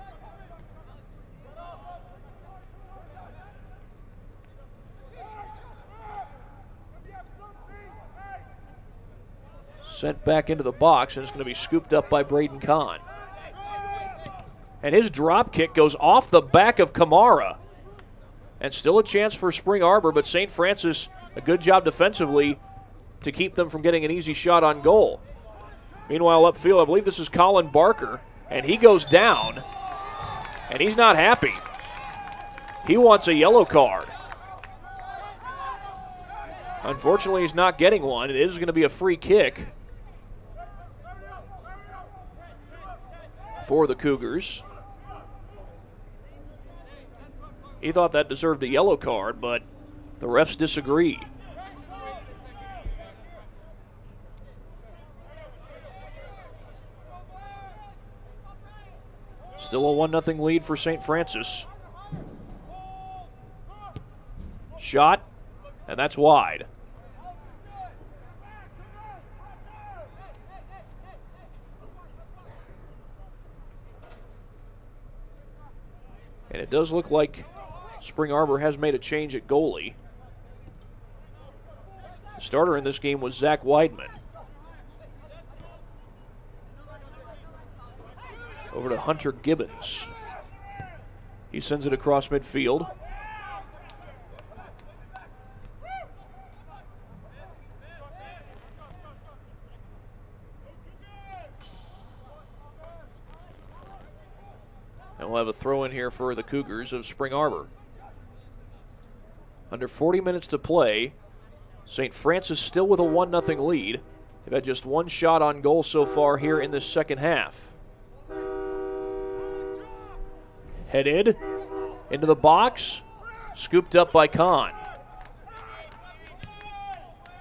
Sent back into the box, and it's going to be scooped up by Braden Kahn. And his drop kick goes off the back of Kamara. And still a chance for Spring Arbor, but St. Francis, a good job defensively to keep them from getting an easy shot on goal. Meanwhile, upfield, I believe this is Colin Barker, and he goes down, and he's not happy. He wants a yellow card. Unfortunately, he's not getting one. It is going to be a free kick for the Cougars. He thought that deserved a yellow card, but the refs disagree. Still a 1-0 lead for St. Francis. Shot, and that's wide. And it does look like Spring Arbor has made a change at goalie. The starter in this game was Zach Weidman. Over to Hunter Gibbons. He sends it across midfield. And we'll have a throw in here for the Cougars of Spring Arbor. Under 40 minutes to play. St. Francis still with a 1-0 lead. They've had just one shot on goal so far here in this second half. Headed into the box. Scooped up by Kahn.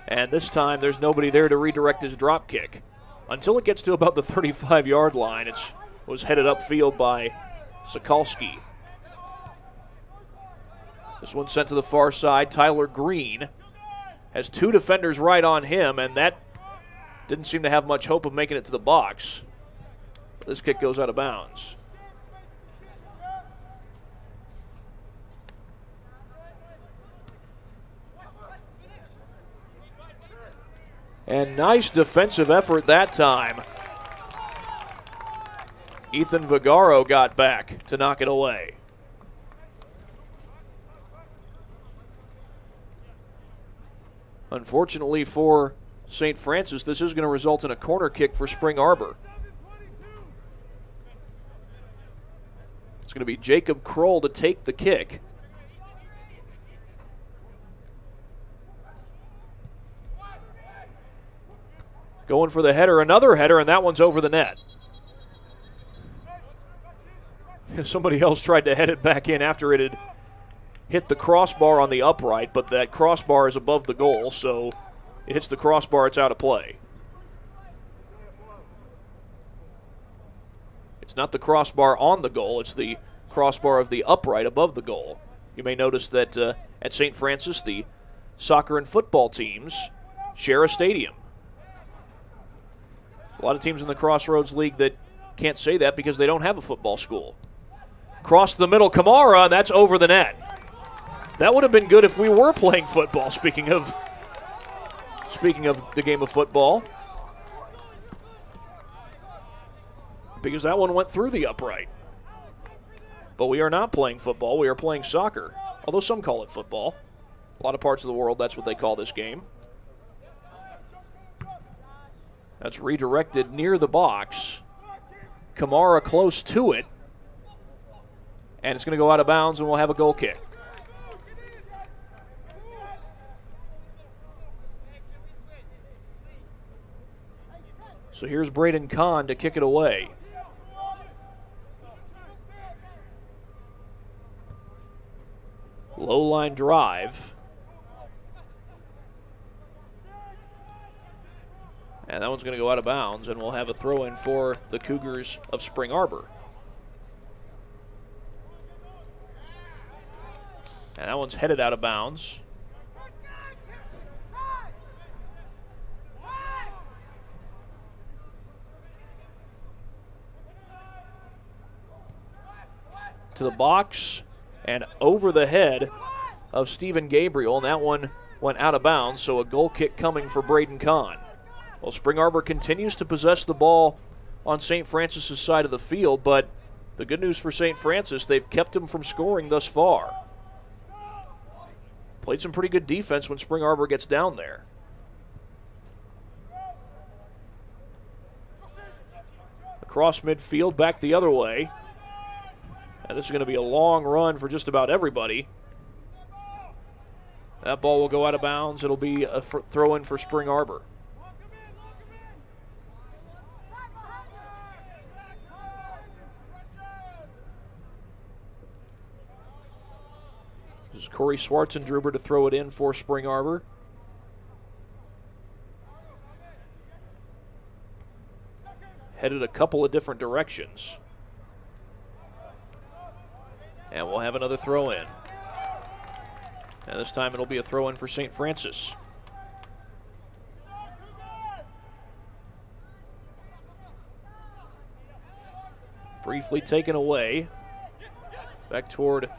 And this time there's nobody there to redirect his drop kick. Until it gets to about the 35-yard line, it was headed upfield by Sokolski. This one sent to the far side. Tyler Green has two defenders right on him, and that didn't seem to have much hope of making it to the box. This kick goes out of bounds. And nice defensive effort that time. Ethan Vigaro got back to knock it away. Unfortunately for St. Francis, this is going to result in a corner kick for Spring Arbor. It's going to be Jacob Kroll to take the kick. Going for the header, another header, and that one's over the net. Somebody else tried to head it back in after it had hit the crossbar on the upright, but that crossbar is above the goal, so it hits the crossbar, it's out of play. It's not the crossbar on the goal, it's the crossbar of the upright above the goal. You may notice that at St. Francis, the soccer and football teams share a stadium. A lot of teams in the Crossroads League that can't say that because they don't have a football school. Cross the middle, Kamara, and that's over the net. That would have been good if we were playing football, speaking of the game of football. Because that one went through the upright. But we are not playing football, we are playing soccer. Although some call it football. A lot of parts of the world, that's what they call this game. That's redirected near the box. Kamara close to it. And it's going to go out of bounds, and we'll have a goal kick. So here's Braden Kahn to kick it away. Low line drive. And that one's going to go out of bounds, and we'll have a throw in for the Cougars of Spring Arbor. And that one's headed out of bounds. to the box and over the head of Stephen Gabriel, and that one went out of bounds, so a goal kick coming for Braden Kahn. Well, Spring Arbor continues to possess the ball on St. Francis' side of the field, but the good news for St. Francis, they've kept them from scoring thus far. Played some pretty good defense when Spring Arbor gets down there. Across midfield, back the other way. And this is going to be a long run for just about everybody. That ball will go out of bounds. It'll be a throw-in for Spring Arbor. This is Corey Schwartzendruber to throw it in for Spring Arbor. Headed a couple of different directions. And we'll have another throw in. And this time it'll be a throw in for St. Francis. Briefly taken away. Back toward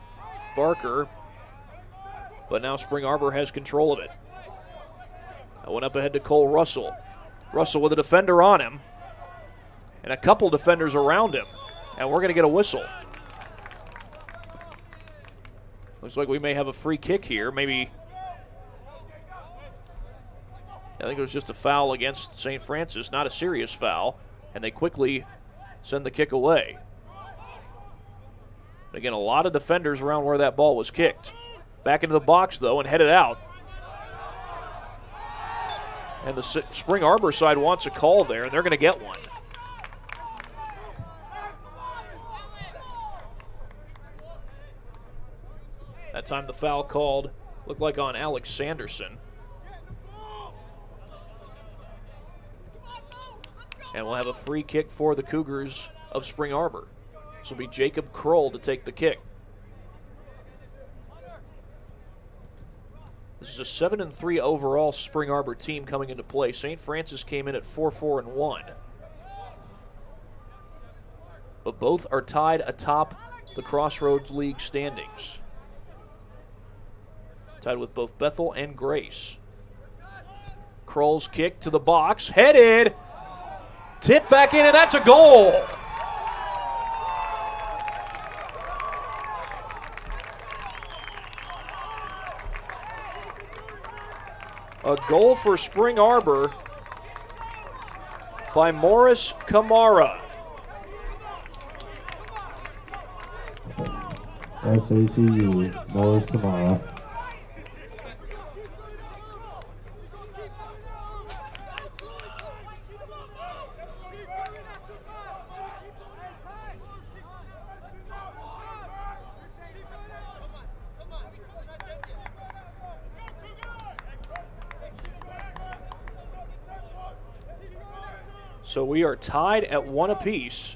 Barker. But now Spring Arbor has control of it. I went up ahead to Cole Russell. Russell with a defender on him. And a couple defenders around him. And we're going to get a whistle. Looks like we may have a free kick here. Maybe. I think it was just a foul against St. Francis. Not a serious foul. And they quickly send the kick away. Again, a lot of defenders around where that ball was kicked. Back into the box, though, and headed out. And the Spring Arbor side wants a call there, and they're going to get one. That time the foul called looked like on Alex Sanderson. And we'll have a free kick for the Cougars of Spring Arbor. This will be Jacob Kroll to take the kick. This is a 7-3 overall Spring Arbor team coming into play. St. Francis came in at 4-4-1. But both are tied atop the Crossroads League standings. Tied with both Bethel and Grace. Kroll's kick to the box, headed, tipped back in, and that's a goal. A goal for Spring Arbor by Morris Kamara. SACU, Morris Kamara. So we are tied at 1 apiece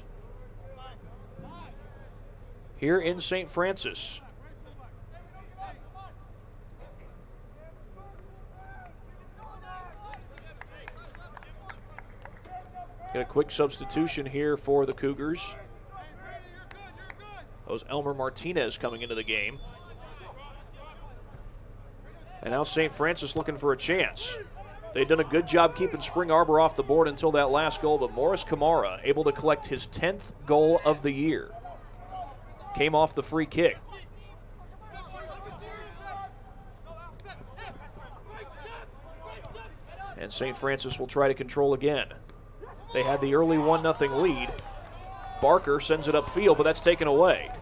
here in St. Francis. Get a quick substitution here for the Cougars. That was Elmer Martinez coming into the game. And now St. Francis looking for a chance. They've done a good job keeping Spring Arbor off the board until that last goal, but Morris Kamara able to collect his 10th goal of the year. Came off the free kick. And St. Francis will try to control again. They had the early 1-0 lead. Barker sends it upfield, but that's taken away.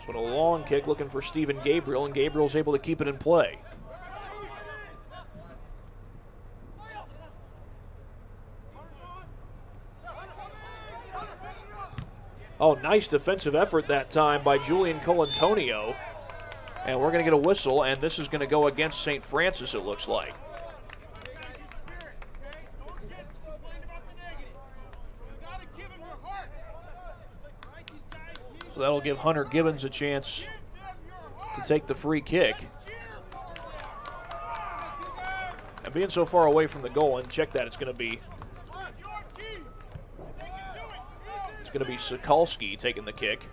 So a long kick looking for Stephen Gabriel, and Gabriel's able to keep it in play. Oh, nice defensive effort that time by Julian Colantonio. And we're going to get a whistle, and this is going to go against St. Francis, it looks like. So that'll give Hunter Gibbons a chance to take the free kick. And being so far away from the goal, and check that, it's going to It's going to be Sokolski taking the kick.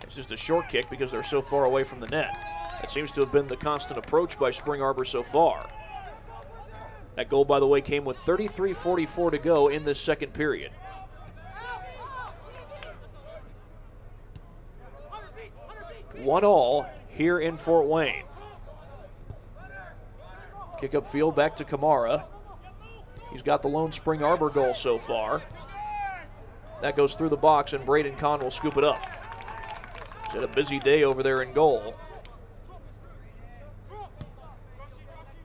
It's just a short kick because they're so far away from the net. That seems to have been the constant approach by Spring Arbor so far. That goal, by the way, came with 33:44 to go in this second period. One all here in Fort Wayne. Kick up field back to Kamara. He's got the lone Spring Arbor goal so far. That goes through the box, and Braden Kahn will scoop it up. He's had a busy day over there in goal.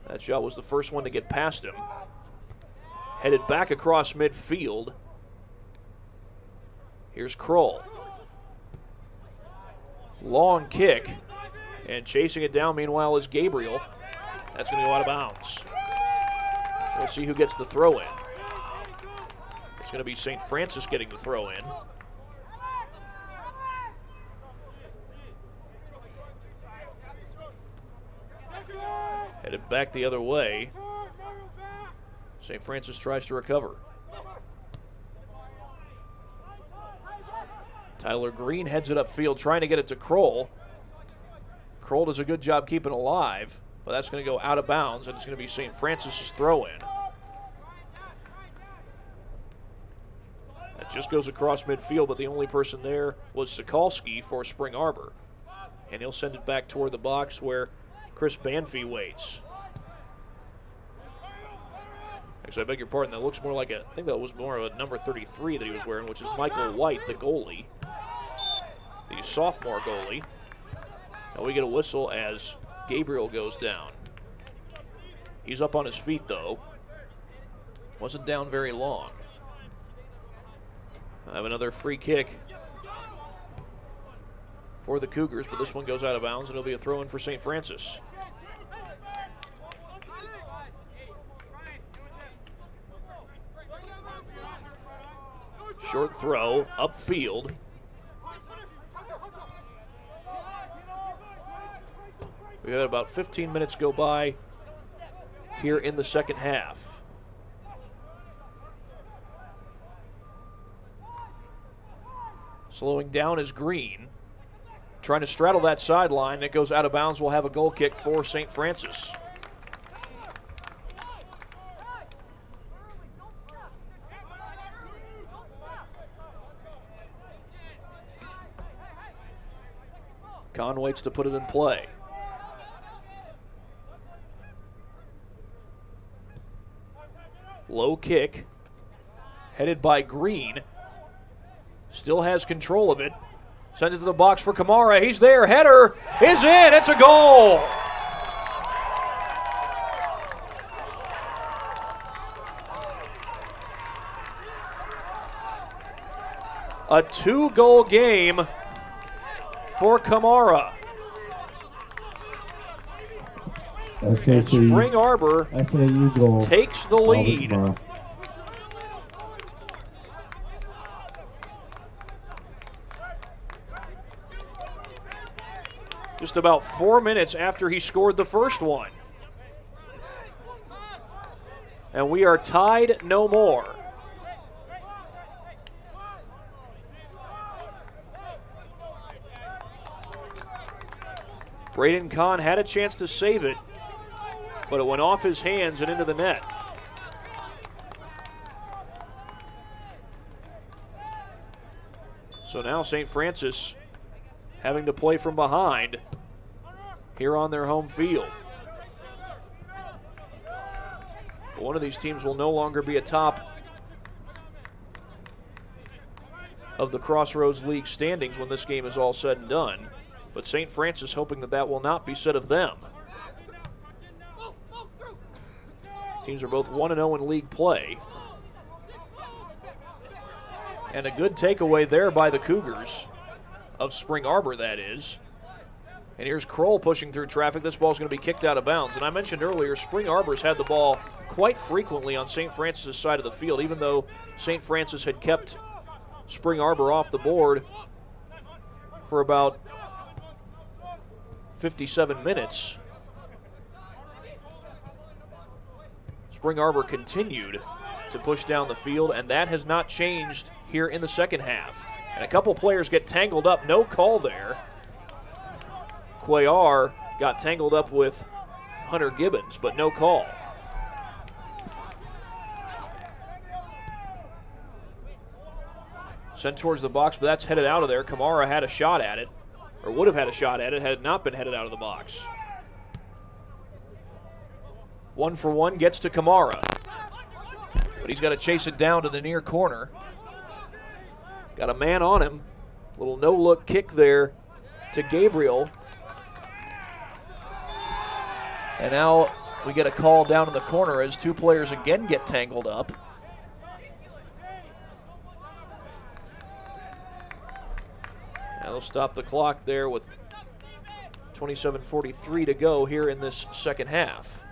That shot was the first one to get past him. Headed back across midfield. Here's Kroll. Long kick. And chasing it down, meanwhile, is Gabriel. That's going to go out of bounds. We'll see who gets the throw in. It's going to be St. Francis getting the throw in. Headed back the other way. St. Francis tries to recover. Tyler Green heads it upfield, trying to get it to Kroll. Kroll does a good job keeping alive, but that's going to go out of bounds, and it's going to be St. Francis's throw-in. That just goes across midfield, but the only person there was Sokolski for Spring Arbor. And he'll send it back toward the box where Chris Banfi waits. Actually, I beg your pardon, that looks more like I think that was more of a number 33 that he was wearing, which is Michael White, the goalie. The sophomore goalie. And we get a whistle as Gabriel goes down. He's up on his feet, though. Wasn't down very long. I have another free kick for the Cougars, but this one goes out of bounds, and it'll be a throw-in for St. Francis. Short throw, upfield. We had about 15 minutes go by here in the second half. Slowing down is Green. Trying to straddle that sideline. It goes out of bounds. We'll have a goal kick for St. Francis. Kahn waits to put it in play. Low kick, headed by Green. Still has control of it. Sends it to the box for Kamara. He's there. Header is in. It's a goal. A 2-goal game for Kamara. And Spring Arbor takes the lead. Just about 4 minutes after he scored the first one. And we are tied no more. Braden Kahn had a chance to save it, but it went off his hands and into the net. So now St. Francis having to play from behind here on their home field. One of these teams will no longer be atop of the Crossroads League standings when this game is all said and done, but St. Francis hoping that that will not be said of them. Teams are both 1-0 in league play. And a good takeaway there by the Cougars, of Spring Arbor, that is. And here's Kroll pushing through traffic. This ball's going to be kicked out of bounds. And I mentioned earlier, Spring Arbor's had the ball quite frequently on St. Francis' side of the field, even though St. Francis had kept Spring Arbor off the board for about 57 minutes. Spring Arbor continued to push down the field, and that has not changed here in the second half. And a couple players get tangled up. No call there. Cuellar got tangled up with Hunter Gibbons, but no call. Sent towards the box, but that's headed out of there. Kamara had a shot at it, or would have had a shot at it had it not been headed out of the box. 1-for-1 gets to Kamara, but he's got to chase it down to the near corner. Got a man on him. Little no-look kick there to Gabriel. And now we get a call down in the corner as two players again get tangled up. Now they'll stop the clock there with 27:43 to go here in this second half.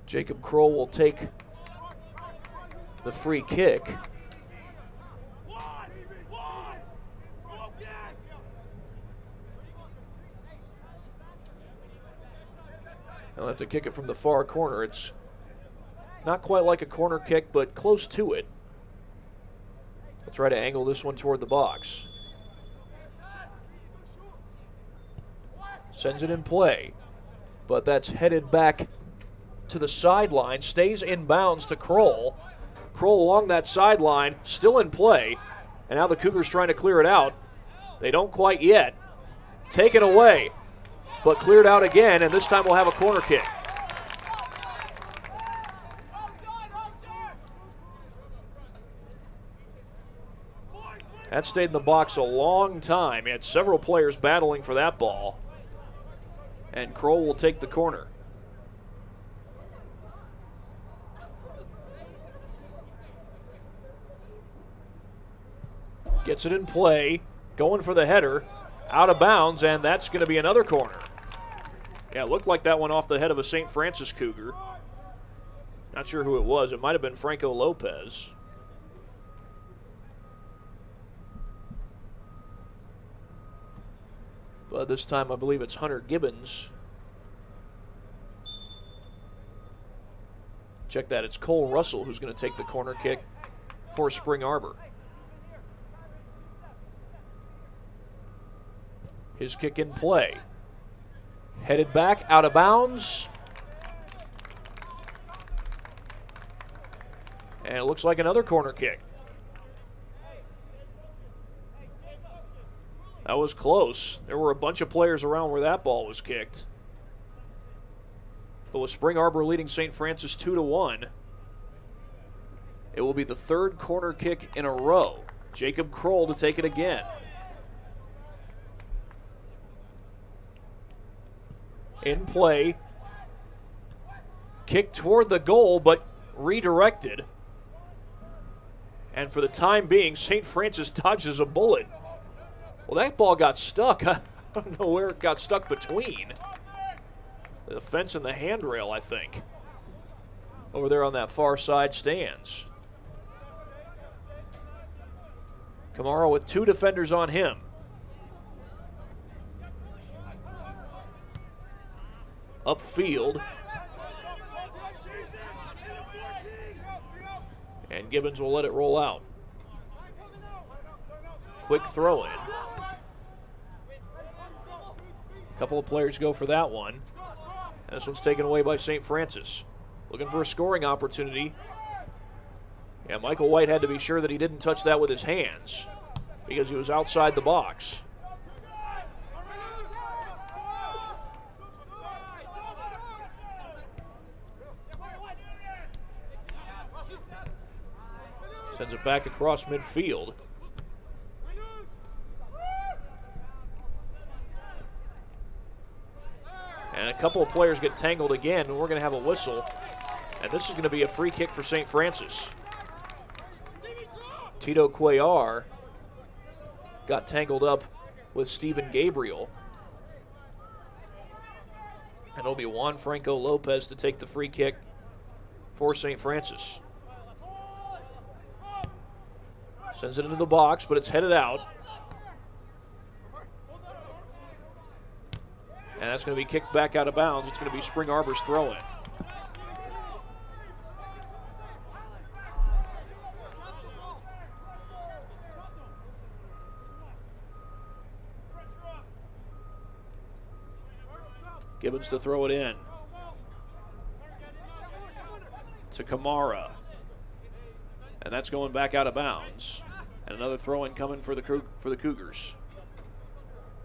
Jacob Kroll will take the free kick. He'll have to kick it from the far corner. It's not quite like a corner kick, but close to it. We'll try to angle this one toward the box. Sends it in play, but that's headed back to the sideline. Stays in bounds to Kroll. Kroll along that sideline, still in play, and now the Cougars trying to clear it out. They don't quite yet. Taken away, but cleared out again, and this time we'll have a corner kick. That stayed in the box a long time. He had several players battling for that ball. And Kroll will take the corner. Gets it in play, going for the header, out of bounds, and that's going to be another corner. Yeah, it looked like that went off the head of a St. Francis Cougar. Not sure who it was. It might have been Franco Lopez. But this time I believe it's Hunter Gibbons. Check that, it's Cole Russell who's going to take the corner kick for Spring Arbor. His kick in play. Headed back, out of bounds. And it looks like another corner kick. That was close. There were a bunch of players around where that ball was kicked. But with Spring Arbor leading St. Francis 2-1, it will be the third corner kick in a row. Jacob Kroll to take it again. In play. Kick toward the goal, but redirected. And for the time being, St. Francis dodges a bullet. Well, that ball got stuck. I don't know where it got stuck between. The fence and the handrail, I think. Over there on that far side stands. Kamara with two defenders on him. Upfield. And Gibbons will let it roll out. Quick throw in. A couple of players go for that one. And this one's taken away by St. Francis. Looking for a scoring opportunity. Yeah, Michael White had to be sure that he didn't touch that with his hands because he was outside the box. Sends it back across midfield. And a couple of players get tangled again, and we're going to have a whistle. And this is going to be a free kick for St. Francis. Tito Cuellar got tangled up with Stephen Gabriel. And it'll be Juan Franco Lopez to take the free kick for St. Francis. Sends it into the box, but it's headed out. And And that's going to be kicked back out of bounds. It's going to be Spring Arbor's throw-in. Gibbons to throw it in to Kamara. And that's going back out of bounds. And another throw-in coming for the Cougars.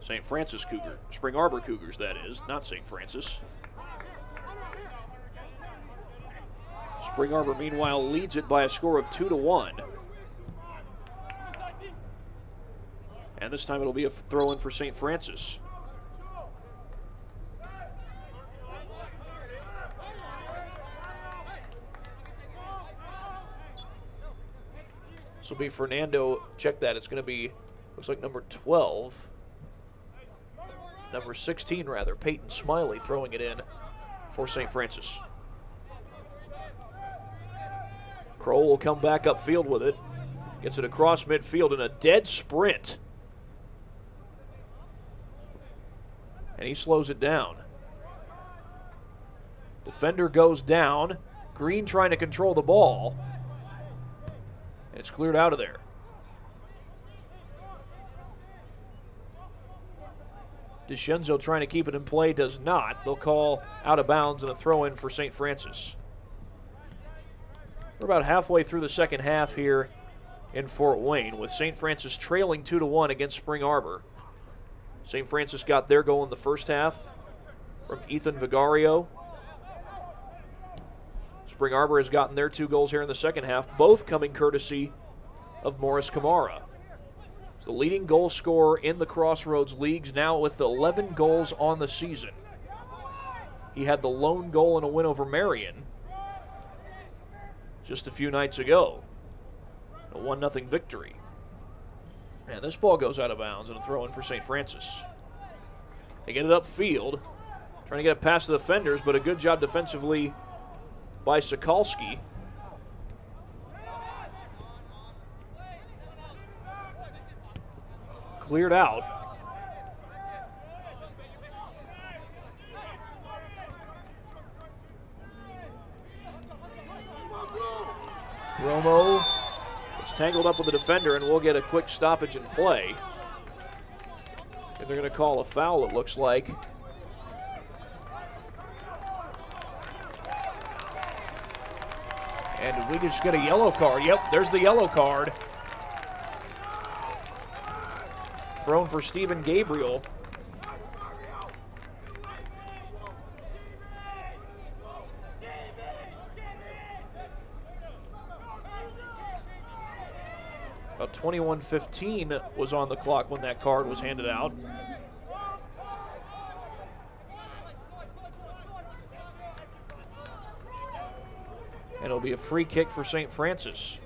St. Francis Cougar. Spring Arbor Cougars, that is, not St. Francis. Spring Arbor, meanwhile, leads it by a score of 2-1. And this time it'll be a throw-in for St. Francis. This will be Fernando. Check that. It's going to be, looks like number 12. Number 16, rather. Peyton Smiley throwing it in for St. Francis. Kroll will come back upfield with it. Gets it across midfield in a dead sprint. And he slows it down. Defender goes down. Green trying to control the ball. And it's cleared out of there. DeScenzo trying to keep it in play, does not. They'll call out of bounds and a throw-in for St. Francis. We're about halfway through the second half here in Fort Wayne, with St. Francis trailing 2-1 against Spring Arbor. St. Francis got their goal in the first half from Ethan Vigario. Spring Arbor has gotten their 2 goals here in the second half, both coming courtesy of Morris Kamara. He's the leading goal scorer in the Crossroads Leagues, now with 11 goals on the season. He had the lone goal in a win over Marion just a few nights ago. A 1-0 victory. And this ball goes out of bounds and a throw-in for St. Francis. They get it upfield, trying to get it past the defenders, but a good job defensively by Sokolsky. Cleared out. Romo is tangled up with the defender, and we'll get a quick stoppage in play. And they're going to call a foul, it looks like. And we just get a yellow card. Yep, there's the yellow card. Thrown for Stephen Gabriel. About 21:15 was on the clock when that card was handed out. And it'll be a free kick for St. Francis.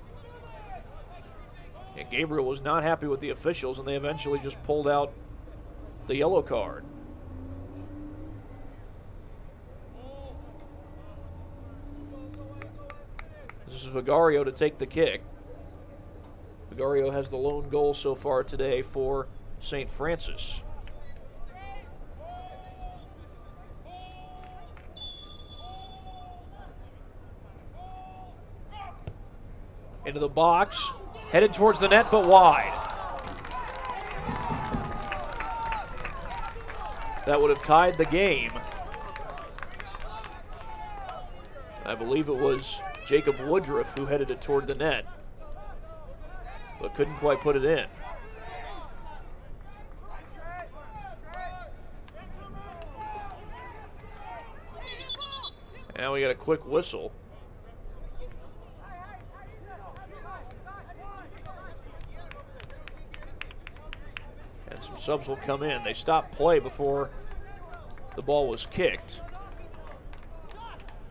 And Gabriel was not happy with the officials, and they eventually just pulled out the yellow card. This is Vigario to take the kick. Vigario has the lone goal so far today for St. Francis. Into the box, headed towards the net, but wide. That would have tied the game. I believe it was Jacob Woodruff who headed it toward the net, but couldn't quite put it in. Now we got a quick whistle. And some subs will come in. They stopped play before the ball was kicked.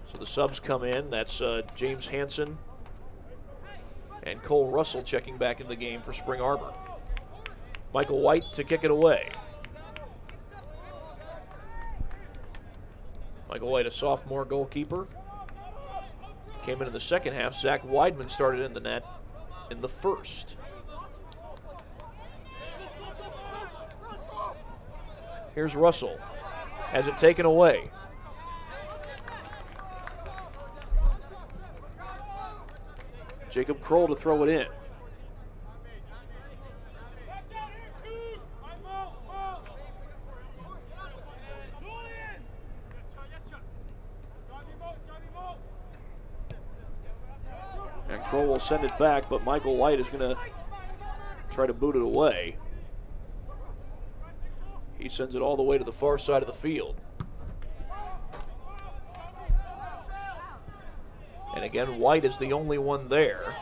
So the subs come in. That's James Hansen and Cole Russell checking back into the game for Spring Arbor. Michael White to kick it away. Michael White, a sophomore goalkeeper. Came in the second half. Zach Weidman started in the net in the first. Here's Russell. has it taken away. Jacob Kroll to throw it in. And Kroll will send it back, but Michael White is going to try to boot it away. He sends it all the way to the far side of the field. And again, White is the only one there.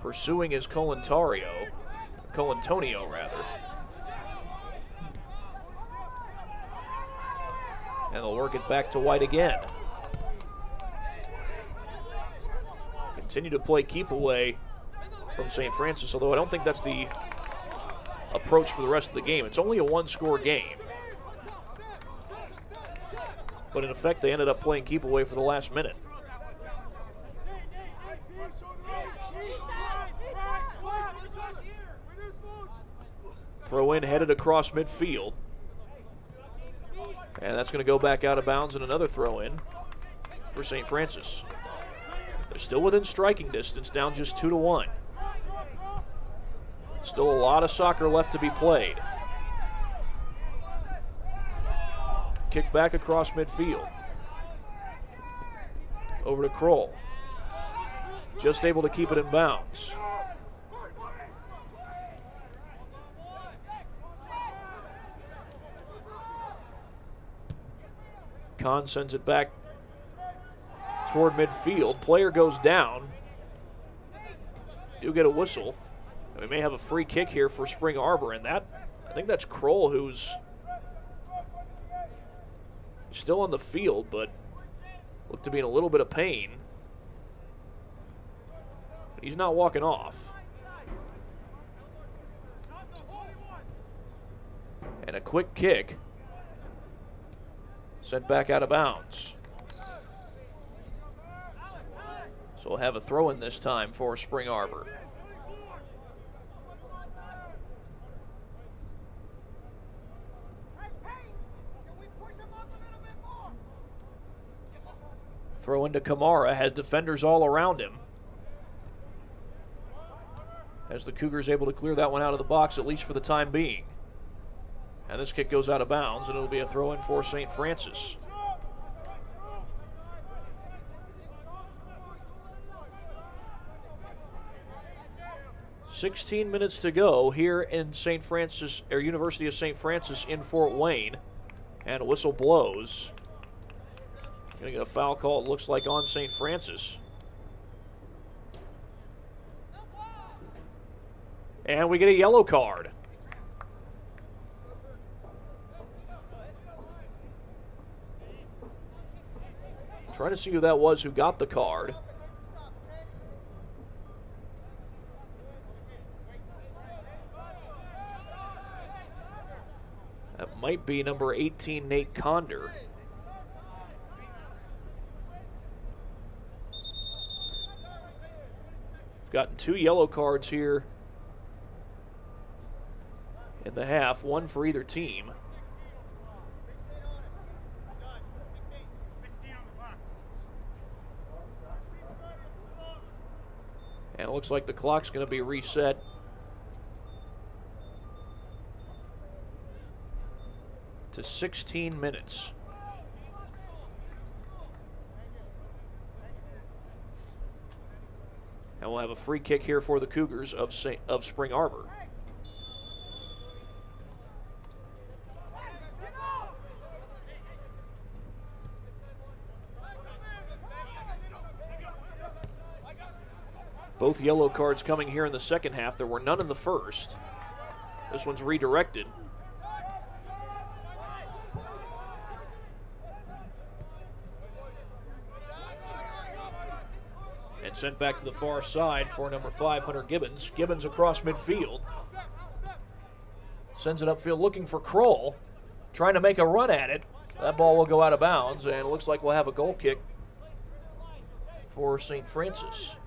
Pursuing is Colantonio, rather. And they'll work it back to White again. Continue to play keep away from St. Francis, although I don't think that's the approach for the rest of the game. It's only a one-score game. But in effect, they ended up playing keep away for the last minute. Throw in headed across midfield. And that's going to go back out of bounds, and another throw in for St. Francis. They're still within striking distance, down just 2-1. Still a lot of soccer left to be played. Kick back across midfield. Over to Kroll. Just able to keep it in bounds. Kahn sends it back toward midfield. Player goes down. Do get a whistle. And we may have a free kick here for Spring Arbor, and I think that's Kroll, who's still on the field, but looked to be in a little bit of pain. He's not walking off. And a quick kick. Sent back out of bounds. So we'll have a throw in this time for Spring Arbor. Throw into Kamara, has defenders all around him. As the Cougars able to clear that one out of the box, at least for the time being. And this kick goes out of bounds, and it'll be a throw in for St. Francis. "16 minutes to go here in St. Francis, or University of St. Francis in Fort Wayne. And a whistle blows. Going to get a foul call, it looks like, on St. Francis. And we get a yellow card. Trying to see who that was who got the card. That might be number 18, Nate Conder. We've gotten 2 yellow cards here in the half, one for either team. And it looks like the clock's going to be reset to 16 minutes. And we'll have a free kick here for the Cougars of Spring Arbor. Both yellow cards coming here in the second half. There were none in the first. This one's redirected. And sent back to the far side for number 5, Hunter Gibbons. Gibbons across midfield. Sends it upfield looking for Kroll. Trying to make a run at it. That ball will go out of bounds, and it looks like we'll have a goal kick for St. Francis.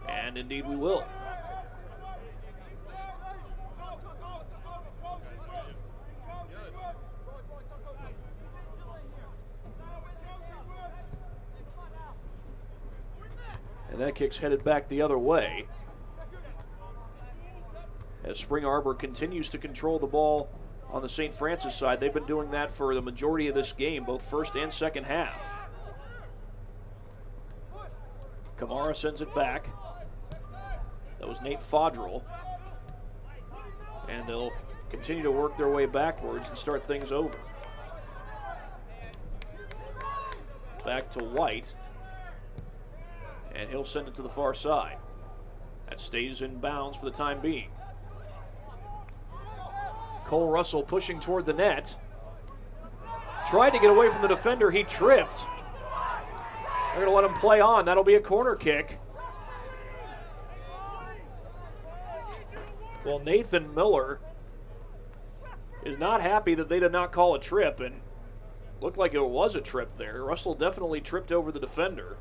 And indeed we will. And that kick's headed back the other way. As Spring Arbor continues to control the ball on the St. Francis side. They've been doing that for the majority of this game, both first and second half. Kamara sends it back. That was Nate Fodrell. And they'll continue to work their way backwards and start things over. Back to White. And he'll send it to the far side. That stays in bounds for the time being. Cole Russell pushing toward the net. Tried to get away from the defender. He tripped. They're going to let him play on. That'll be a corner kick. Well, Nathan Miller is not happy that they did not call a trip, and looked like it was a trip there. Russell definitely tripped over the defender.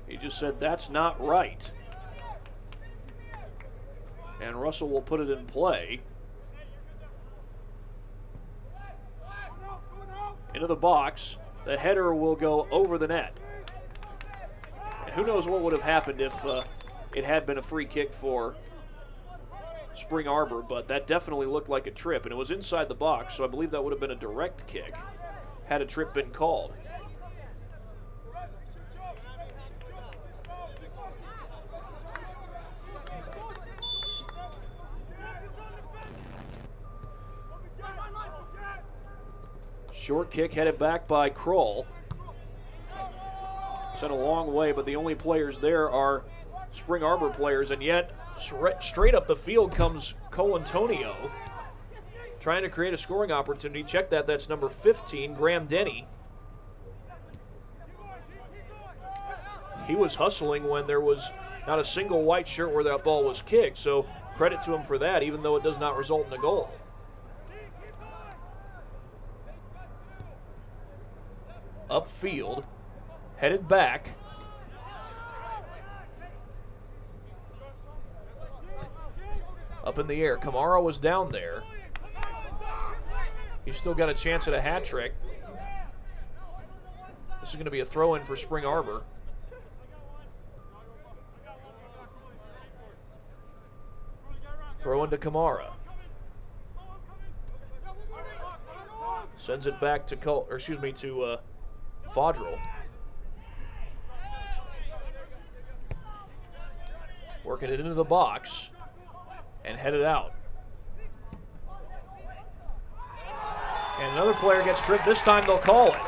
He just said, "That's not right." And Russell will put it in play. Into the box. The header will go over the net. And who knows what would have happened if it had been a free kick for Spring Arbor, but that definitely looked like a trip, and it was inside the box, so I believe that would have been a direct kick had a trip been called. Short kick headed back by Kroll. Sent a long way, but the only players there are Spring Arbor players, and yet straight up the field comes Colantonio, trying to create a scoring opportunity. Check that, that's number 15, Graham Denny. He was hustling when there was not a single white shirt where that ball was kicked, so credit to him for that, even though it does not result in a goal. Upfield, headed back. Up in the air. Kamara was down there. He's still got a chance at a hat trick. This is going to be a throw-in for Spring Arbor. Throw into Kamara. Sends it back to Fodrell. Working it into the box and headed out. And another player gets tripped. This time they'll call it.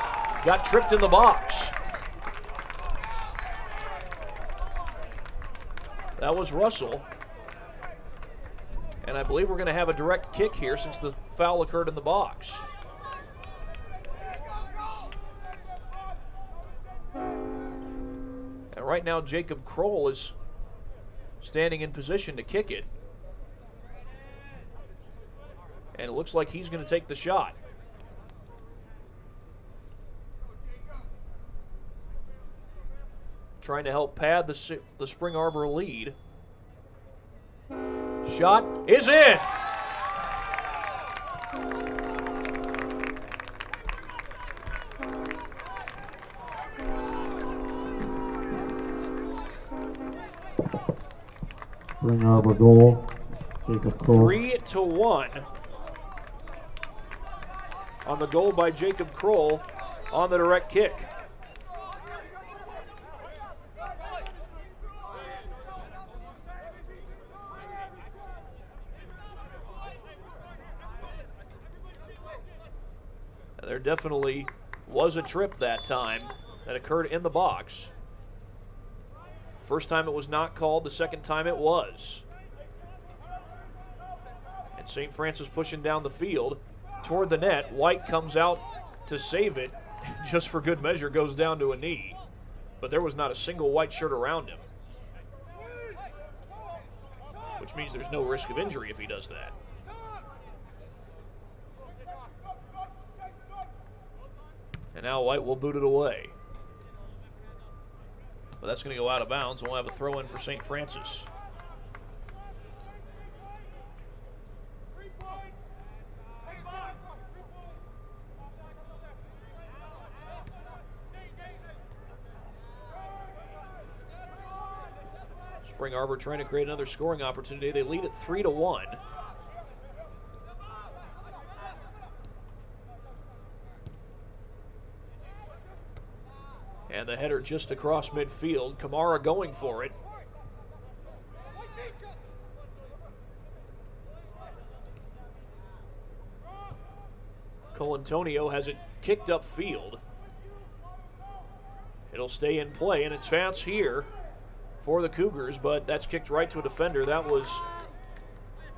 Got tripped in the box. That was Russell. And I believe we're going to have a direct kick here since the foul occurred in the box. And right now Jacob Kroll is standing in position to kick it. And it looks like he's going to take the shot. Trying to help pad the Spring Arbor lead. Shot is in. Spring Arbor goal, Jacob Kroll. 3-1 on the goal by Jacob Kroll on the direct kick. There definitely was a trip that time that occurred in the box. First time it was not called, the second time it was. And St. Francis pushing down the field toward the net. White comes out to save it, just for good measure goes down to a knee. But there was not a single white shirt around him, which means there's no risk of injury if he does that. And now White will boot it away. But that's going to go out of bounds, and we'll have a throw-in for St. Francis. Spring Arbor trying to create another scoring opportunity. They lead it 3-1. And the header just across midfield. Kamara going for it. Colantonio has it kicked upfield. It'll stay in play, and it's chance here for the Cougars, but that's kicked right to a defender. That was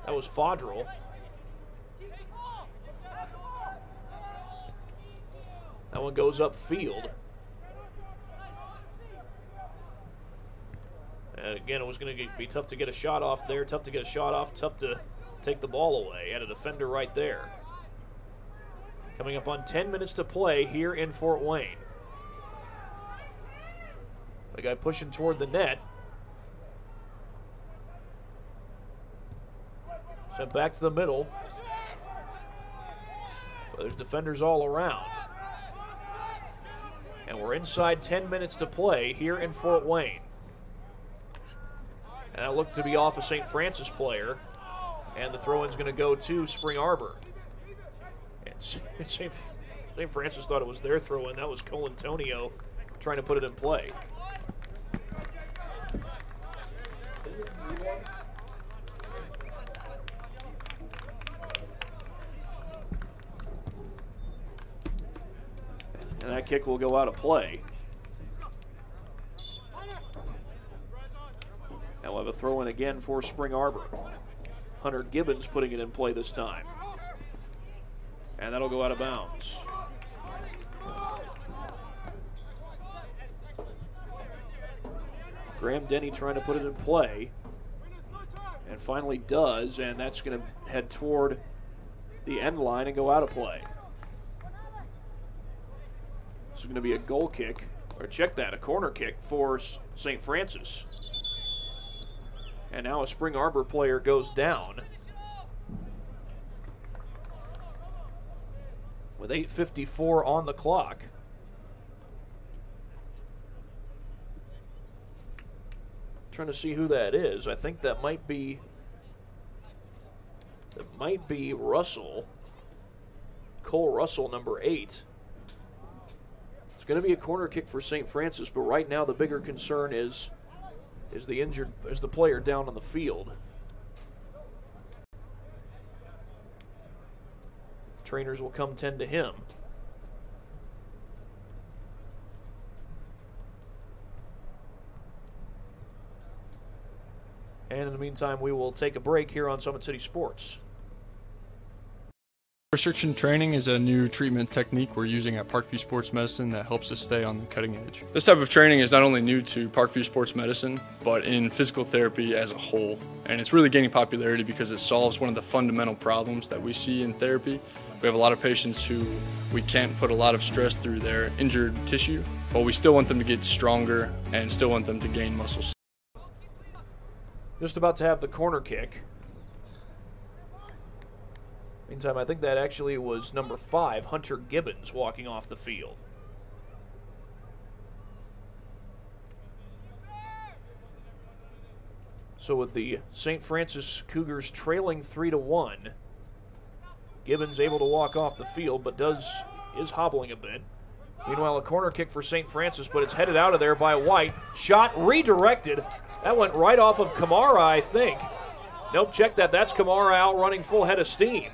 Fodrell. That one goes upfield. And again, it was going to be tough to get a shot off there, tough to get a shot off, tough to take the ball away. Had a defender right there. Coming up on 10 minutes to play here in Fort Wayne. The guy pushing toward the net. Sent back to the middle. Well, there's defenders all around. And we're inside 10 minutes to play here in Fort Wayne. And that looked to be off a St. Francis player. And the throw-in's going to go to Spring Arbor. And St. Francis thought it was their throw-in. That was Colantonio trying to put it in play. And that kick will go out of play. And we'll have a throw-in again for Spring Arbor. Hunter Gibbons putting it in play this time. And that'll go out of bounds. Graham Denny trying to put it in play. And finally does, and that's going to head toward the end line and go out of play. This is going to be a goal kick, or check that, a corner kick for St. Francis. And now a Spring Arbor player goes down. With 8:54 on the clock. Trying to see who that is. I think that might be Russell. Cole Russell, number 8. It's going to be a corner kick for St. Francis, but right now the bigger concern is the player down on the field. Trainers will come tend to him. And in the meantime, we will take a break here on Summit City Sports. Restriction training is a new treatment technique we're using at Parkview Sports Medicine that helps us stay on the cutting edge. This type of training is not only new to Parkview Sports Medicine, but in physical therapy as a whole. And it's really gaining popularity because it solves one of the fundamental problems that we see in therapy. We have a lot of patients who we can't put a lot of stress through their injured tissue, but we still want them to get stronger and still want them to gain muscle. Just about to have the corner kick. Meantime, I think that actually was number 5, Hunter Gibbons, walking off the field. So with the St. Francis Cougars trailing 3-1, Gibbons able to walk off the field, but is hobbling a bit. Meanwhile, a corner kick for St. Francis, but it's headed out of there by White. Shot redirected. That went right off of Kamara, I think. Nope, check that. That's Kamara out running full head of steam.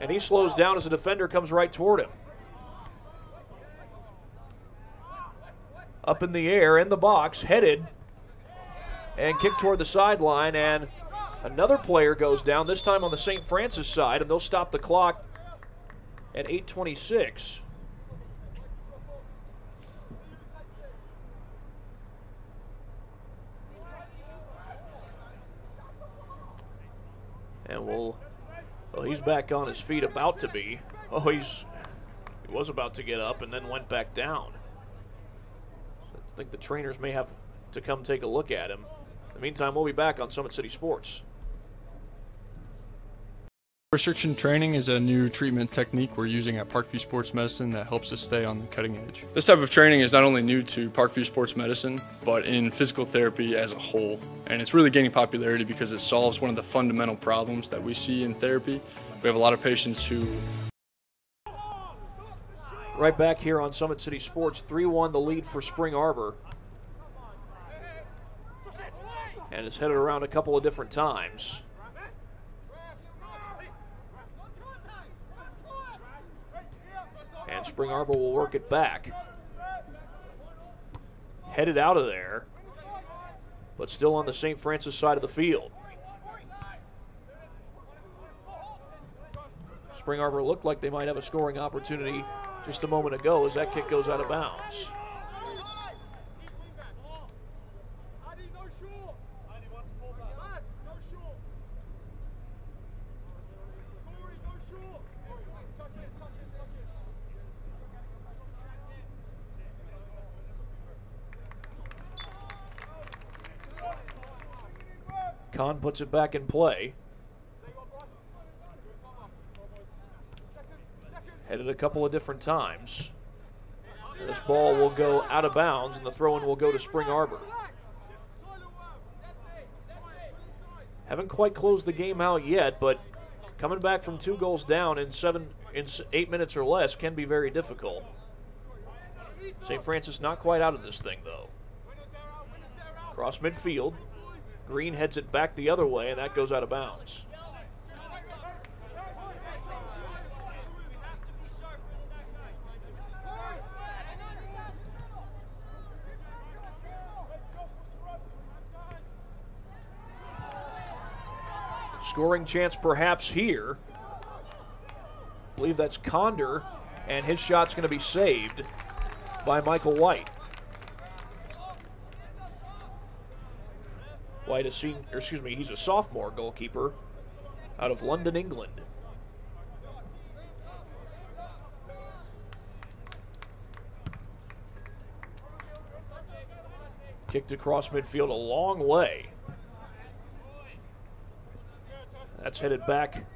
And he slows down as a defender comes right toward him. Up in the air, in the box, headed, and kicked toward the sideline, and another player goes down, this time on the St. Francis side, and they'll stop the clock at 8:26. And well, he's back on his feet, about to be. He was about to get up and then went back down. So I think the trainers may have to come take a look at him. In the meantime, we'll be back on Summit City Sports. Restriction training is a new treatment technique we're using at Parkview Sports Medicine that helps us stay on the cutting edge. This type of training is not only new to Parkview Sports Medicine, but in physical therapy as a whole. And it's really gaining popularity because it solves one of the fundamental problems that we see in therapy. We have a lot of patients who... Right back here on Summit City Sports, 3-1 the lead for Spring Arbor. And it's headed around a couple of different times. And Spring Arbor will work it back. Headed out of there, but still on the St. Francis side of the field. Spring Arbor looked like they might have a scoring opportunity just a moment ago as that kick goes out of bounds. Kahn puts it back in play. Headed a couple of different times. This ball will go out of bounds, and the throw-in will go to Spring Arbor. Haven't quite closed the game out yet, but coming back from 2 goals down in 8 minutes or less can be very difficult. St. Francis not quite out of this thing, though. Cross midfield. Green heads it back the other way, and that goes out of bounds. Scoring chance perhaps here. I believe that's Condor, and his shot's going to be saved by Michael White. White is he's a sophomore goalkeeper out of London, England. Kicked across midfield a long way. That's headed back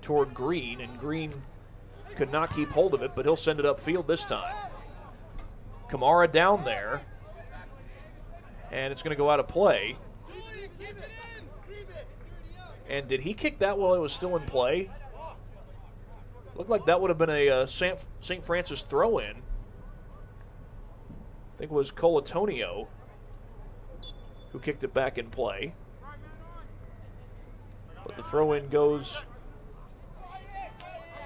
toward Green, and Green could not keep hold of it, but he'll send it upfield this time. Kamara down there, and it's going to go out of play. And did he kick that while it was still in play? Looked like that would have been a St. Francis throw-in. I think it was Colatonio who kicked it back in play. But the throw-in goes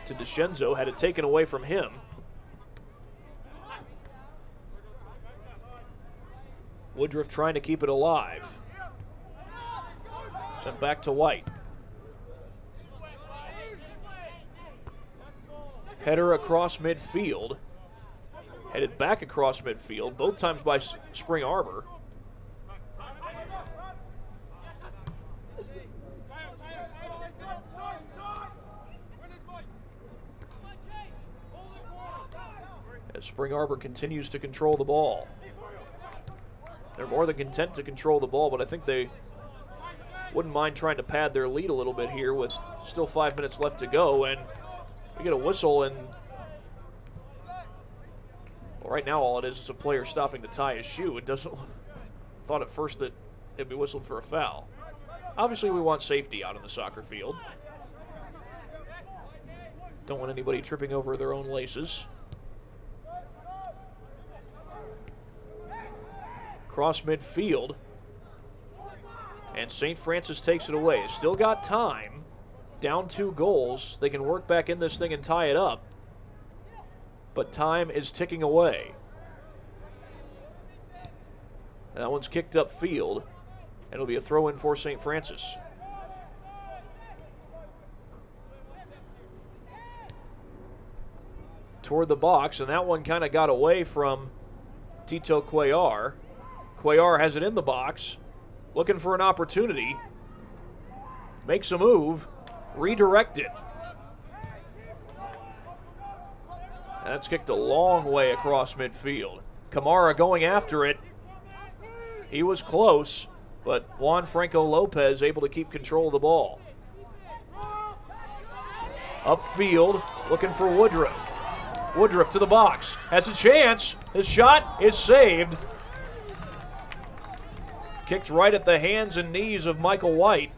to DeScenzo, had it taken away from him. Woodruff trying to keep it alive. Sent back to White. Header across midfield. Headed back across midfield, both times by Spring Arbor. As Spring Arbor continues to control the ball. They're more than content to control the ball, but I think they wouldn't mind trying to pad their lead a little bit here with still 5 minutes left to go, and we get a whistle, and well, right now all it is a player stopping to tie his shoe. It doesn't thought at first that it'd be whistled for a foul. Obviously we want safety out on the soccer field. Don't want anybody tripping over their own laces. Cross midfield. And St. Francis takes it away. Still got time. Down 2 goals. They can work back in this thing and tie it up. But time is ticking away. And that one's kicked upfield. And it'll be a throw-in for St. Francis. Toward the box, and that one kind of got away from Tito Cuellar. Cuellar has it in the box. Looking for an opportunity. Makes a move. Redirect it. And that's kicked a long way across midfield. Kamara going after it. He was close, but Juan Franco Lopez able to keep control of the ball. Upfield, looking for Woodruff. Woodruff to the box. Has a chance. His shot is saved. Kicked right at the hands and knees of Michael White.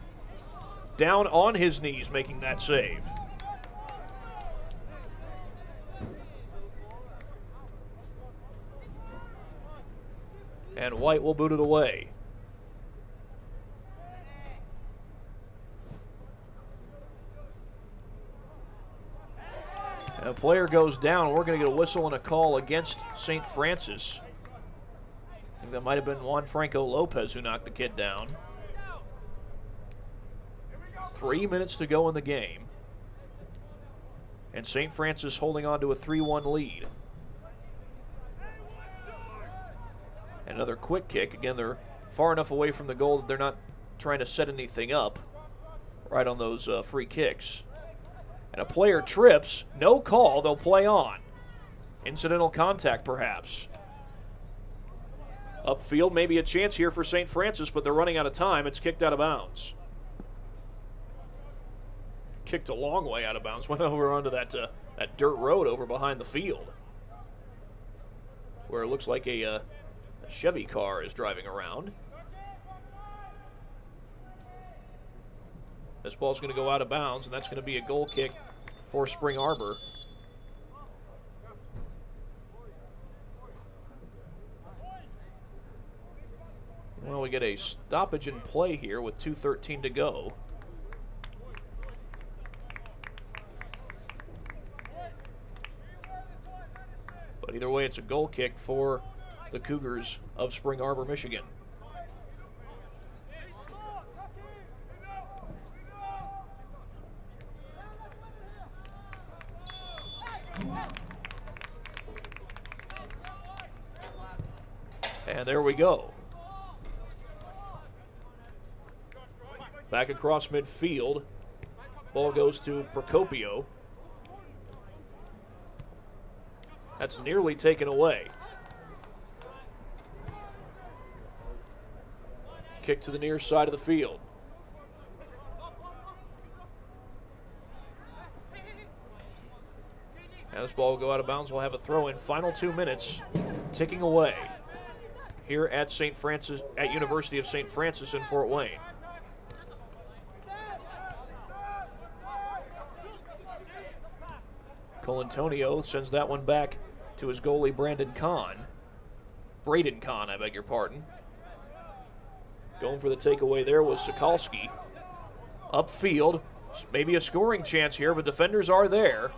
Down on his knees making that save. And White will boot it away. And a player goes down. We're going to get a whistle and a call against St. Francis. I think that might have been Juan Franco Lopez who knocked the kid down. 3 minutes to go in the game. And St. Francis holding on to a 3-1 lead. Another quick kick. Again, they're far enough away from the goal that they're not trying to set anything up right on those free kicks. And a player trips. No call. They'll play on. Incidental contact, perhaps. Upfield, maybe a chance here for St. Francis, but they're running out of time. It's kicked out of bounds. Kicked a long way out of bounds. Went over onto that dirt road over behind the field, where it looks like a Chevy car is driving around. This ball's going to go out of bounds, and that's going to be a goal kick for Spring Arbor. Well, we get a stoppage in play here with 2:13 to go. But either way, it's a goal kick for the Cougars of Spring Arbor, Michigan. And there we go. Back across midfield. Ball goes to Procopio. That's nearly taken away. Kick to the near side of the field. And this ball will go out of bounds. We'll have a throw in. Final 2 minutes ticking away here at St. Francis, at University of St. Francis in Fort Wayne. Colantonio sends that one back to his goalie, Braden Kahn, I beg your pardon. Going for the takeaway there was Sokolsky. Upfield, maybe a scoring chance here, but defenders are there.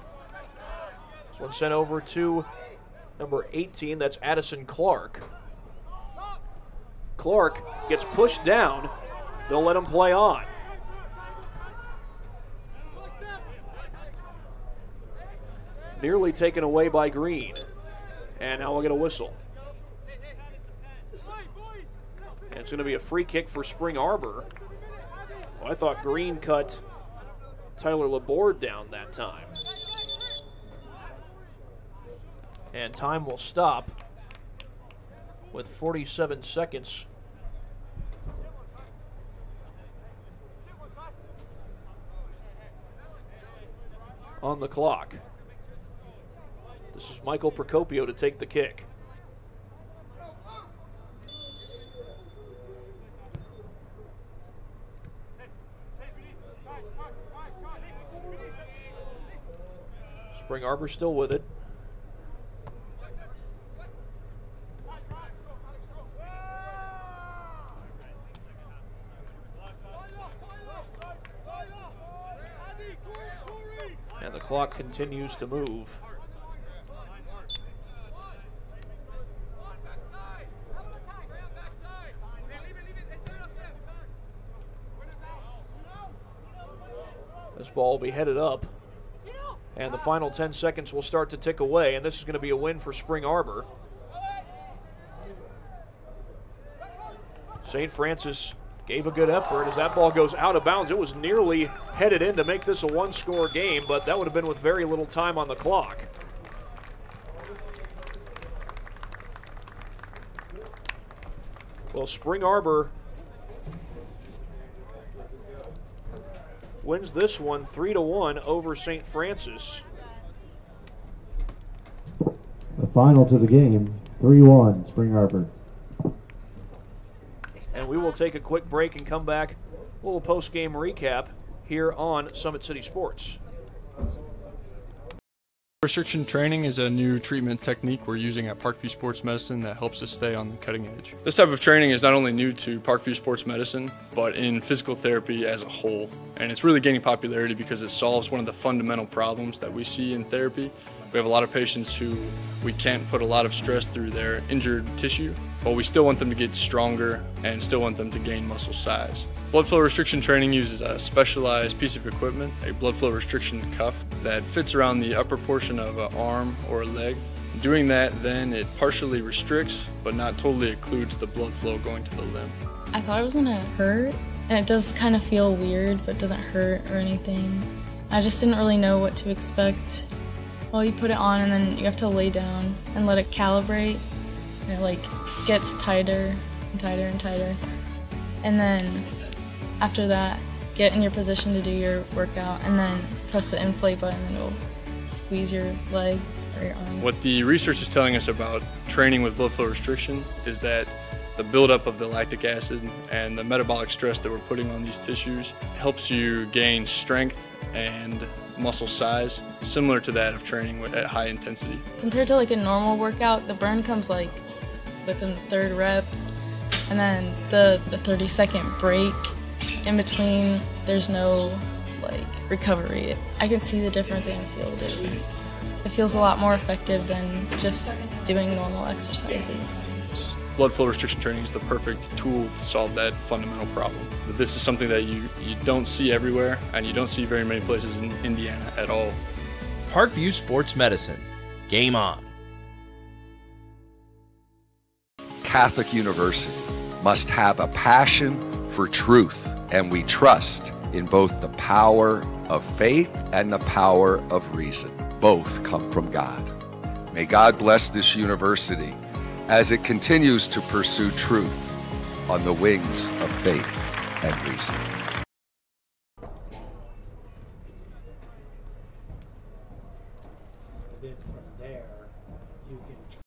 This one sent over to number 18, that's Addison Clark. Clark gets pushed down. They'll let him play on. Nearly taken away by Green. And now we'll get a whistle. And it's going to be a free kick for Spring Arbor. Well, I thought Green cut Tyler Laborde down that time. And time will stop with 47 seconds on the clock. This is Michael Procopio to take the kick. Spring Arbor still with it. And the clock continues to move. This ball will be headed up. And the final 10 seconds will start to tick away, and this is going to be a win for Spring Arbor. St. Francis gave a good effort as that ball goes out of bounds. It was nearly headed in to make this a one-score game, but that would have been with very little time on the clock. Well, Spring Arbor wins this one 3-1 over St. Francis. The final to the game, 3-1, Spring Arbor. And we will take a quick break and come back. A little post-game recap here on Summit City Sports. Restriction training is a new treatment technique we're using at Parkview Sports Medicine that helps us stay on the cutting edge. This type of training is not only new to Parkview Sports Medicine, but in physical therapy as a whole. And it's really gaining popularity because it solves one of the fundamental problems that we see in therapy. We have a lot of patients who we can't put a lot of stress through their injured tissue, but we still want them to get stronger and still want them to gain muscle size. Blood flow restriction training uses a specialized piece of equipment, a blood flow restriction cuff that fits around the upper portion of an arm or a leg. Doing that, then it partially restricts, but not totally occludes the blood flow going to the limb. I thought it was gonna hurt, and it does kind of feel weird, but doesn't hurt or anything. I just didn't really know what to expect. Well, you put it on and then you have to lay down and let it calibrate, and it like gets tighter and tighter and tighter. And then after that, get in your position to do your workout and then press the inflate button and it'll squeeze your leg or your arm. What the research is telling us about training with blood flow restriction is that the buildup of the lactic acid and the metabolic stress that we're putting on these tissues helps you gain strength and muscle size, similar to that of training at high intensity. Compared to like a normal workout, the burn comes like within the third rep, and then the 30-second break in between, there's no like recovery. I can see the difference and feel the difference. It feels a lot more effective than just doing normal exercises. Blood flow restriction training is the perfect tool to solve that fundamental problem. But this is something that you don't see everywhere, and you don't see very many places in Indiana at all. Parkview Sports Medicine. Game on. Catholic University must have a passion for truth, and we trust in both the power of faith and the power of reason. Both come from God. May God bless this university as it continues to pursue truth on the wings of faith and reason.